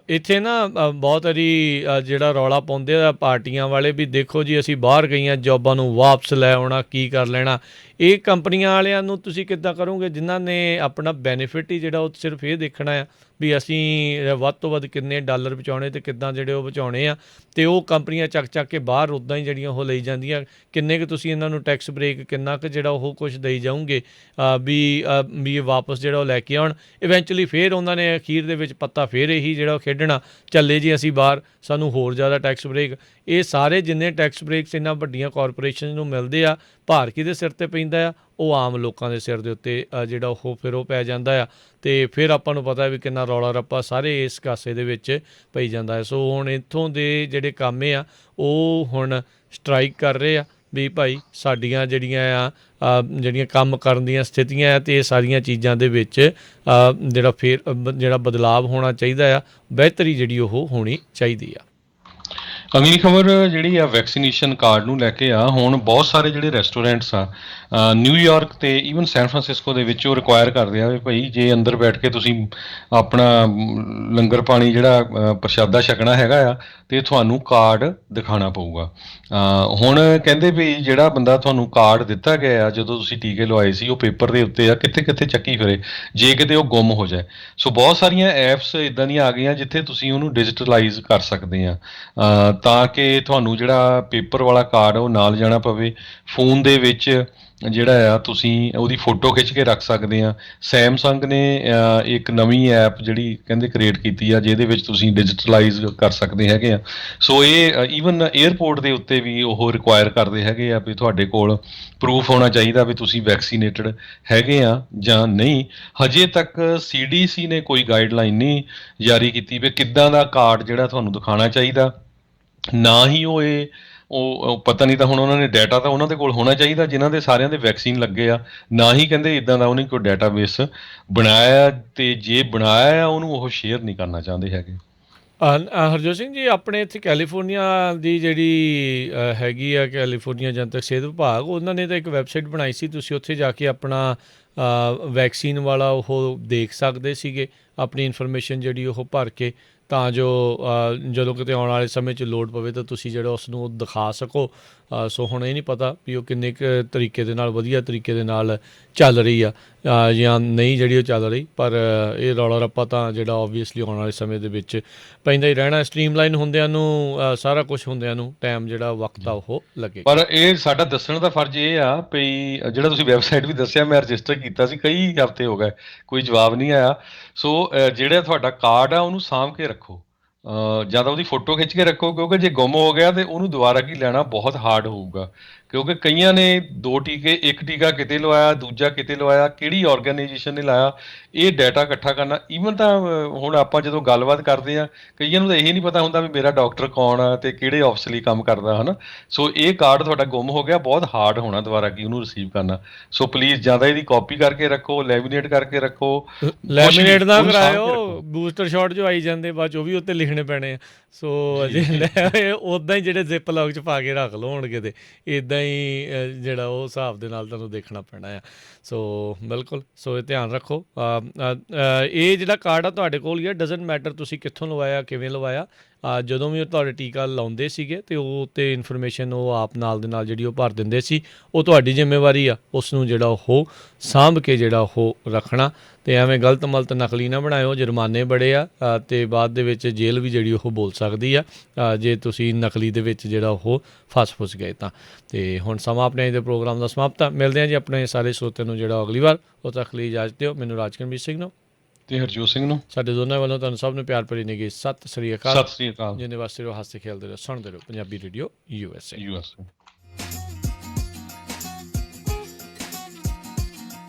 ਇੱਥੇ ਨਾ ਬਹੁਤ ਵਾਰੀ ਜਿਹੜਾ ਰੌਲਾ ਪਾਉਂਦੇ ਆ ਪਾਰਟੀਆਂ ਵਾਲੇ ਵੀ ਦੇਖੋ ਜੀ ਅਸੀਂ ਬਾਹਰ ਗਈਆਂ ਜੋਬਾਂ ਨੂੰ ਵਾਪਸ ਲੈ ਆਉਣਾ, ਕੀ ਕਰ ਲੈਣਾ। ਇਹ ਕੰਪਨੀਆਂ ਵਾਲਿਆਂ ਨੂੰ ਤੁਸੀਂ ਕਿੱਦਾਂ ਕਰੋਗੇ ਜਿਨ੍ਹਾਂ ਨੇ ਆਪਣਾ ਬੈਨੀਫਿਟ ਹੀ ਜਿਹੜਾ ਉਹ ਸਿਰਫ ਇਹ ਦੇਖਣਾ ਆ ਵੀ ਅਸੀਂ ਵੱਧ ਤੋਂ ਵੱਧ ਕਿੰਨੇ ਡਾਲਰ ਬਚਾਉਣੇ ਅਤੇ ਕਿੱਦਾਂ ਜਿਹੜੇ ਉਹ ਬਚਾਉਣੇ ਆ, ਅਤੇ ਉਹ ਕੰਪਨੀਆਂ ਚੱਕ ਕੇ ਬਾਹਰ ਉੱਦਾਂ ਹੀ ਜਿਹੜੀਆਂ ਉਹ ਲਈ ਜਾਂਦੀਆਂ। ਕਿੰਨੇ ਕੁ ਤੁਸੀਂ ਇਹਨਾਂ ਨੂੰ ਟੈਕਸ ਬ੍ਰੇਕ, ਕਿੰਨਾ ਕੁ ਜਿਹੜਾ ਉਹ ਕੁਛ ਦੇਈ ਜਾਊਂਗੇ ਵੀ ਇਹ ਵਾਪਸ ਜਿਹੜਾ ਉਹ ਲੈ ਕੇ ਆਉਣ। ਇਵੈਂਚੁਅਲੀ ਫਿਰ ਉਹਨਾਂ ਨੇ ਅਖੀਰ ਦੇ ਵਿੱਚ ਪੱਤਾ ਫਿਰ ਇਹੀ ਜਿਹੜਾ ਉਹ ਖੇਡਣਾ, ਚੱਲੇ ਜੀ ਅਸੀਂ ਬਾਹਰ, ਸਾਨੂੰ ਹੋਰ ਜ਼ਿਆਦਾ ਟੈਕਸ ਬ੍ਰੇਕ। ਇਹ ਸਾਰੇ ਜਿੰਨੇ ਟੈਕਸ ਬ੍ਰੇਕਸ ਇਹਨਾਂ ਵੱਡੀਆਂ ਕਾਰਪੋਰੇਸ਼ਨ ਨੂੰ ਮਿਲਦੇ ਆ, ਭਾਰ ਕਿਹਦੇ ਸਿਰ 'ਤੇ ਪੈਂਦਾ ਆ? ਉਹ ਆਮ ਲੋਕਾਂ ਦੇ ਸਿਰ ਦੇ ਉੱਤੇ ਜਿਹੜਾ ਉਹ ਫਿਰ ਉਹ ਪੈ ਜਾਂਦਾ ਆ, ਅਤੇ ਫਿਰ ਆਪਾਂ ਨੂੰ ਪਤਾ ਵੀ ਕਿੰਨਾ ਰੌਲਾ ਰੱਪਾ ਸਾਰੇ ਇਸ ਕਾਸੇ ਦੇ ਵਿੱਚ ਪਈ ਜਾਂਦਾ ਹੈ। ਸੋ ਹੁਣ ਇੱਥੋਂ ਦੇ ਜਿਹੜੇ ਕੰਮ ਆ ਉਹ ਹੁਣ ਸਟਰਾਈਕ ਕਰ ਰਹੇ ਆ ਵੀ ਭਾਈ ਸਾਡੀਆਂ ਜਿਹੜੀਆਂ ਕੰਮ ਕਰਨ ਦੀਆਂ ਸਥਿਤੀਆਂ ਆ, ਅਤੇ ਇਹ ਸਾਰੀਆਂ ਚੀਜ਼ਾਂ ਦੇ ਵਿੱਚ ਜਿਹੜਾ ਬਦਲਾਵ ਹੋਣਾ ਚਾਹੀਦਾ ਆ, ਬਿਹਤਰੀ ਜਿਹੜੀ ਉਹ ਹੋਣੀ ਚਾਹੀਦੀ ਆ। ਅਗਲੀ ਖਬਰ ਜਿਹੜੀ ਆ ਵੈਕਸੀਨੇਸ਼ਨ ਕਾਰਡ ਨੂੰ ਲੈ ਕੇ ਆ। ਹੁਣ ਬਹੁਤ ਸਾਰੇ ਜਿਹੜੇ ਰੈਸਟੋਰੈਂਟਸ ਆ ਨਿਊਯਾਰਕ ਤੇ ਈਵਨ ਸੈਨ ਫਰਾਂਸਿਸਕੋ ਦੇ ਵਿੱਚ ਉਹ ਰਿਕੁਆਇਰ ਕਰਦੇ ਆ ਵੀ ਭਾਈ ਜੇ ਅੰਦਰ ਬੈਠ ਕੇ ਤੁਸੀਂ ਆਪਣਾ ਲੰਗਰ ਪਾਣੀ ਜਿਹੜਾ ਪ੍ਰਸ਼ਾਦਾ ਛਕਣਾ ਹੈਗਾ ਆ ਤੇ ਤੁਹਾਨੂੰ ਕਾਰਡ ਦਿਖਾਉਣਾ ਪਊਗਾ। ਹੁਣ ਕਹਿੰਦੇ ਵੀ ਜਿਹੜਾ ਬੰਦਾ ਤੁਹਾਨੂੰ ਕਾਰਡ ਦਿੱਤਾ ਗਿਆ ਆ ਜਦੋਂ ਤੁਸੀਂ ਟੀਕੇ ਲਵਾਏ ਸੀ ਉਹ ਪੇਪਰ ਦੇ ਉੱਤੇ ਆ, ਕਿੱਥੇ ਕਿੱਥੇ ਚੱਕੀ ਫਿਰੇ ਜੇ ਕਿਤੇ ਉਹ ਗੁੰਮ ਹੋ ਜਾਏ। ਸੋ ਬਹੁਤ ਸਾਰੀਆਂ ਐਪਸ ਇੱਦਾਂ ਦੀਆਂ ਆ ਗਈਆਂ ਜਿੱਥੇ ਤੁਸੀਂ ਉਹਨੂੰ ਡਿਜੀਟਲਾਈਜ਼ ਕਰ ਸਕਦੇ ਆ ਤਾਂ ਕਿ ਤੁਹਾਨੂੰ ਜਿਹੜਾ ਪੇਪਰ ਵਾਲਾ ਕਾਰਡ ਉਹ ਨਾਲ ਜਾਣਾ ਪਵੇ। ਫੋਨ ਦੇ ਵਿੱਚ ਜਿਹੜਾ ਆ ਤੁਸੀਂ ਉਹਦੀ ਫੋਟੋ ਖਿੱਚ ਕੇ ਰੱਖ ਸਕਦੇ ਆ। ਸੈਮਸੰਗ ਨੇ ਇੱਕ ਨਵੀਂ ਐਪ ਜਿਹੜੀ ਕਹਿੰਦੇ ਕ੍ਰੀਏਟ ਕੀਤੀ ਆ ਜਿਹਦੇ ਵਿੱਚ ਤੁਸੀਂ ਡਿਜੀਟਲਾਈਜ਼ ਕਰ ਸਕਦੇ ਹੈਗੇ ਆ। ਸੋ ਇਹ ਈਵਨ 에ਅਰਪੋਰਟ ਦੇ ਉੱਤੇ ਵੀ ਉਹ ਰਿਕੁਆਇਰ ਕਰਦੇ ਹੈਗੇ ਆ ਵੀ ਤੁਹਾਡੇ ਕੋਲ ਪ੍ਰੂਫ ਹੋਣਾ ਚਾਹੀਦਾ ਵੀ ਤੁਸੀਂ ਵੈਕਸੀਨੇਟਡ ਹੈਗੇ ਆ ਜਾਂ ਨਹੀਂ। ਹਜੇ ਤੱਕ CDC ਨੇ ਕੋਈ ਗਾਈਡਲਾਈਨ ਨਹੀਂ ਜਾਰੀ ਕੀਤੀ ਵੀ ਕਿੱਦਾਂ ਦਾ ਕਾਰਡ ਜਿਹੜਾ ਤੁਹਾਨੂੰ ਦਿਖਾਉਣਾ ਚਾਹੀਦਾ। ਨਾ ਹੀ ਉਹ ਪਤਾ ਨਹੀਂ ਤਾਂ ਹੁਣ ਉਹਨਾਂ ਨੇ ਡਾਟਾ ਤਾਂ ਉਹਨਾਂ ਦੇ ਕੋਲ ਹੋਣਾ ਚਾਹੀਦਾ ਜਿਨ੍ਹਾਂ ਦੇ ਸਾਰਿਆਂ ਦੇ ਵੈਕਸੀਨ ਲੱਗੇ ਆ, ਨਾ ਹੀ ਕਹਿੰਦੇ ਇੱਦਾਂ ਦਾ ਉਹਨੇ ਕੋਈ ਡਾਟਾਬੇਸ ਬਣਾਇਆ, ਅਤੇ ਜੇ ਬਣਾਇਆ ਆ ਉਹਨੂੰ ਉਹ ਸ਼ੇਅਰ ਨਹੀਂ ਕਰਨਾ ਚਾਹੁੰਦੇ ਹੈਗੇ। ਹਰਜੋਤ ਸਿੰਘ ਜੀ, ਆਪਣੇ ਇੱਥੇ ਕੈਲੀਫੋਰਨੀਆ ਦੀ ਜਿਹੜੀ ਹੈਗੀ ਆ ਕੈਲੀਫੋਰਨੀਆ ਜਨਤਕ ਸਿਹਤ ਵਿਭਾਗ, ਉਹਨਾਂ ਨੇ ਤਾਂ ਇੱਕ ਵੈਬਸਾਈਟ ਬਣਾਈ ਸੀ, ਤੁਸੀਂ ਉੱਥੇ ਜਾ ਕੇ ਆਪਣਾ ਵੈਕਸੀਨ ਵਾਲਾ ਉਹ ਦੇਖ ਸਕਦੇ ਸੀਗੇ, ਆਪਣੀ ਇਨਫੋਰਮੇਸ਼ਨ ਜਿਹੜੀ ਉਹ ਭਰ ਕੇ, ਤਾਂ ਜੋ ਜਦੋਂ ਕਿਤੇ ਆਉਣ ਵਾਲੇ ਸਮੇਂ 'ਚ ਲੋੜ ਪਵੇ ਤਾਂ ਤੁਸੀਂ ਜਿਹੜਾ ਉਸ ਨੂੰ ਦਿਖਾ ਸਕੋ। ਸੋ ਹੁਣ ਇਹ ਨਹੀਂ ਪਤਾ ਵੀ ਉਹ ਕਿੰਨੇ ਕੁ ਤਰੀਕੇ ਦੇ ਨਾਲ, ਵਧੀਆ ਤਰੀਕੇ ਦੇ ਨਾਲ ਚੱਲ ਰਹੀ ਆ ਜਾਂ ਨਹੀਂ ਜਿਹੜੀ ਉਹ ਚੱਲ ਰਹੀ, ਪਰ ਇਹ ਰੌਲਾ ਰੱਪਾ ਤਾਂ ਜਿਹੜਾ ਓਬਵੀਅਸਲੀ ਆਉਣ ਵਾਲੇ ਸਮੇਂ ਦੇ ਵਿੱਚ ਪੈਂਦਾ ਹੀ ਰਹਿਣਾ। ਸਟਰੀਮਲਾਈਨ ਹੁੰਦਿਆਂ ਨੂੰ ਸਾਰਾ ਕੁਝ ਹੁੰਦਿਆਂ ਨੂੰ ਟਾਈਮ ਜਿਹੜਾ ਵਕਤ ਆ ਉਹ ਲੱਗੇਗਾ। ਪਰ ਇਹ ਸਾਡਾ ਦੱਸਣ ਦਾ ਫਰਜ਼ ਇਹ ਆ ਵੀ ਜਿਹੜਾ ਤੁਸੀਂ ਵੈਬਸਾਈਟ ਵੀ ਦੱਸਿਆ, ਮੈਂ ਰਜਿਸਟਰ ਕੀਤਾ ਸੀ, ਕਈ ਹਫ਼ਤੇ ਹੋ ਗਏ ਕੋਈ ਜਵਾਬ ਨਹੀਂ ਆਇਆ। ਸੋ ਜਿਹੜਾ ਤੁਹਾਡਾ ਕਾਰਡ ਆ ਉਹਨੂੰ ਸਾਂਭ ਕੇ ਰੱਖੋ, ਜਾਂ ਤਾਂ ਉਹਦੀ ਫੋਟੋ ਖਿੱਚ ਕੇ ਰੱਖੋ, ਕਿਉਂਕਿ ਜੇ ਗੁੰਮ ਹੋ ਗਿਆ ਤੇ ਉਹਨੂੰ ਦੁਬਾਰਾ ਕੀ ਲੈਣਾ ਬਹੁਤ ਹਾਰਡ ਹੋਊਗਾ। ਕਿਉਂਕਿ ਕਈਆਂ ਨੇ 2 ਟੀਕੇ, ਇੱਕ ਟੀਕਾ ਕਿਤੇ ਲਵਾਇਆ, ਦੂਜਾ ਕਿਤੇ ਲਵਾਇਆ, ਕਿਹੜੀ ਆਰਗੇਨਾਈਜੇਸ਼ਨ ਨੇ ਲਾਇਆ, ਇਹ ਡਾਟਾ ਇਕੱਠਾ ਕਰਨਾ। ਈਵਨ ਤਾਂ ਹੁਣ ਆਪਾਂ ਜਦੋਂ ਗੱਲਬਾਤ ਕਰਦੇ ਆ ਕਈਆਂ ਨੂੰ ਤਾਂ ਇਹ ਨਹੀਂ ਪਤਾ ਹੁੰਦਾ ਵੀ ਮੇਰਾ ਡਾਕਟਰ ਕੌਣ ਆ ਤੇ ਕਿਹੜੇ ਆਫਿਸ ਲਈ ਕੰਮ ਕਰਦਾ, ਹੈ ਨਾ। ਸੋ ਇਹ ਕਾਰਡ ਤੁਹਾਡਾ ਗੁੰਮ ਹੋ ਗਿਆ, ਬਹੁਤ ਹਾਰਡ ਹੋਣਾ ਦੁਬਾਰਾ ਕੀ ਉਹਨੂੰ ਰਿਸੀਵ ਕਰਨਾ। ਸੋ ਪਲੀਜ਼ ਜ਼ਿਆਦਾ ਇਹਦੀ ਕਾਪੀ ਕਰਕੇ ਰੱਖੋ, ਲੈਮੀਨੇਟ ਕਰਕੇ ਰੱਖੋ। ਲੈਮੀਨੇਟ ਨਾ ਕਰਾਇਓ, ਬੂਸਟਰ ਸ਼ਾਟ ਜੋ ਆਈ ਜਾਂਦੇ ਬਾਅਦ 'ਚ ਉਹ ਵੀ ਉੱਤੇ ਲਿਖਣੇ ਪੈਣੇ ਆ। ਸੋ ਅਜੇ ਉੱਦਾਂ ਹੀ ਜਿਹੜੇ ਜ਼ਿਪ ਲੌਕ 'ਚ ਪਾ ਕੇ ਰੱਖ ਲਓ ਹੋਣਗੇ, ਤੇ ਇੱਦਾਂ ਹੀ ਜਿਹੜਾ ਉਹ ਹਿਸਾਬ ਦੇ ਨਾਲ ਤੁਹਾਨੂੰ ਦੇਖਣਾ ਪੈਣਾ ਆ। ਸੋ ਬਿਲਕੁਲ, ਸੋ ਇਹ ਧਿਆਨ ਰੱਖੋ। ਇਹ ਜਿਹੜਾ ਕਾਰਡ ਆ ਤੁਹਾਡੇ ਕੋਲ ਹੀ ਆ, ਡਜ਼ਨਟ ਮੈਟਰ ਤੁਸੀਂ ਕਿੱਥੋਂ ਲਵਾਇਆ, ਕਿਵੇਂ ਲਵਾਇਆ। ਜਦੋਂ ਵੀ ਉਹ ਤੁਹਾਡੇ ਟੀਕਾ ਲਾਉਂਦੇ ਸੀਗੇ ਅਤੇ ਉਹ ਉੱਤੇ ਇਨਫੋਰਮੇਸ਼ਨ ਉਹ ਆਪ ਨਾਲ ਦੇ ਨਾਲ ਜਿਹੜੀ ਉਹ ਭਰ ਦਿੰਦੇ ਸੀ। ਉਹ ਤੁਹਾਡੀ ਜ਼ਿੰਮੇਵਾਰੀ ਆ ਉਸ ਨੂੰ ਜਿਹੜਾ ਉਹ ਸਾਂਭ ਕੇ ਜਿਹੜਾ ਉਹ ਰੱਖਣਾ, ਅਤੇ ਐਵੇਂ ਗਲਤ ਮਲਤ ਨਕਲੀ ਨਾ ਬਣਾਇਓ। ਜੁਰਮਾਨੇ ਬੜੇ ਆ ਅਤੇ ਬਾਅਦ ਦੇ ਵਿੱਚ ਜੇਲ੍ਹ ਵੀ ਜਿਹੜੀ ਉਹ ਬੋਲ ਸਕਦੀ ਆ ਜੇ ਤੁਸੀਂ ਨਕਲੀ ਦੇ ਵਿੱਚ ਜਿਹੜਾ ਉਹ ਫਸ ਗਏ ਤਾਂ। ਅਤੇ ਹੁਣ ਸਮਾਂ ਆਪਣੇ ਅੱਜ ਦੇ ਪ੍ਰੋਗਰਾਮ ਦਾ ਸਮਾਪਤ ਆ। ਮਿਲਦੇ ਹਾਂ ਜੀ ਆਪਣੇ ਸਾਰੇ ਸਰੋਤਿਆਂ ਨੂੰ ਜਿਹੜਾ ਅਗਲੀ ਵਾਰ। ਉਦੋਂ ਤੱਕ ਲਈ ਇਜਾਜ਼ਤ ਦਿਓ। ਮੈਨੂੰ ਰਾਜਕਰਮਜੀਤ ਸਿੰਘ ਨੂੰ ਤੇ ਹਰਜੋਤ ਸਿੰਘ ਨੂੰ, ਸਾਡੇ ਦੋਨਾਂ ਵੱਲੋਂ ਤੁਹਾਨੂੰ ਸਭ ਨੂੰ ਪਿਆਰ ਭਰੀ ਨਿੱਘੀ ਸਤਿ ਸ੍ਰੀ ਅਕਾਲ। ਸਤਿ ਸ੍ਰੀ ਅਕਾਲ। ਜਿੰਨੇ ਵਾਸਤੇ ਰਹੋ, ਹੱਸਦੇ ਖੇਲਦੇ ਰਹੋ, ਸੁਣਦੇ ਰਹੋ ਪੰਜਾਬੀ ਰੇਡੀਓ USA।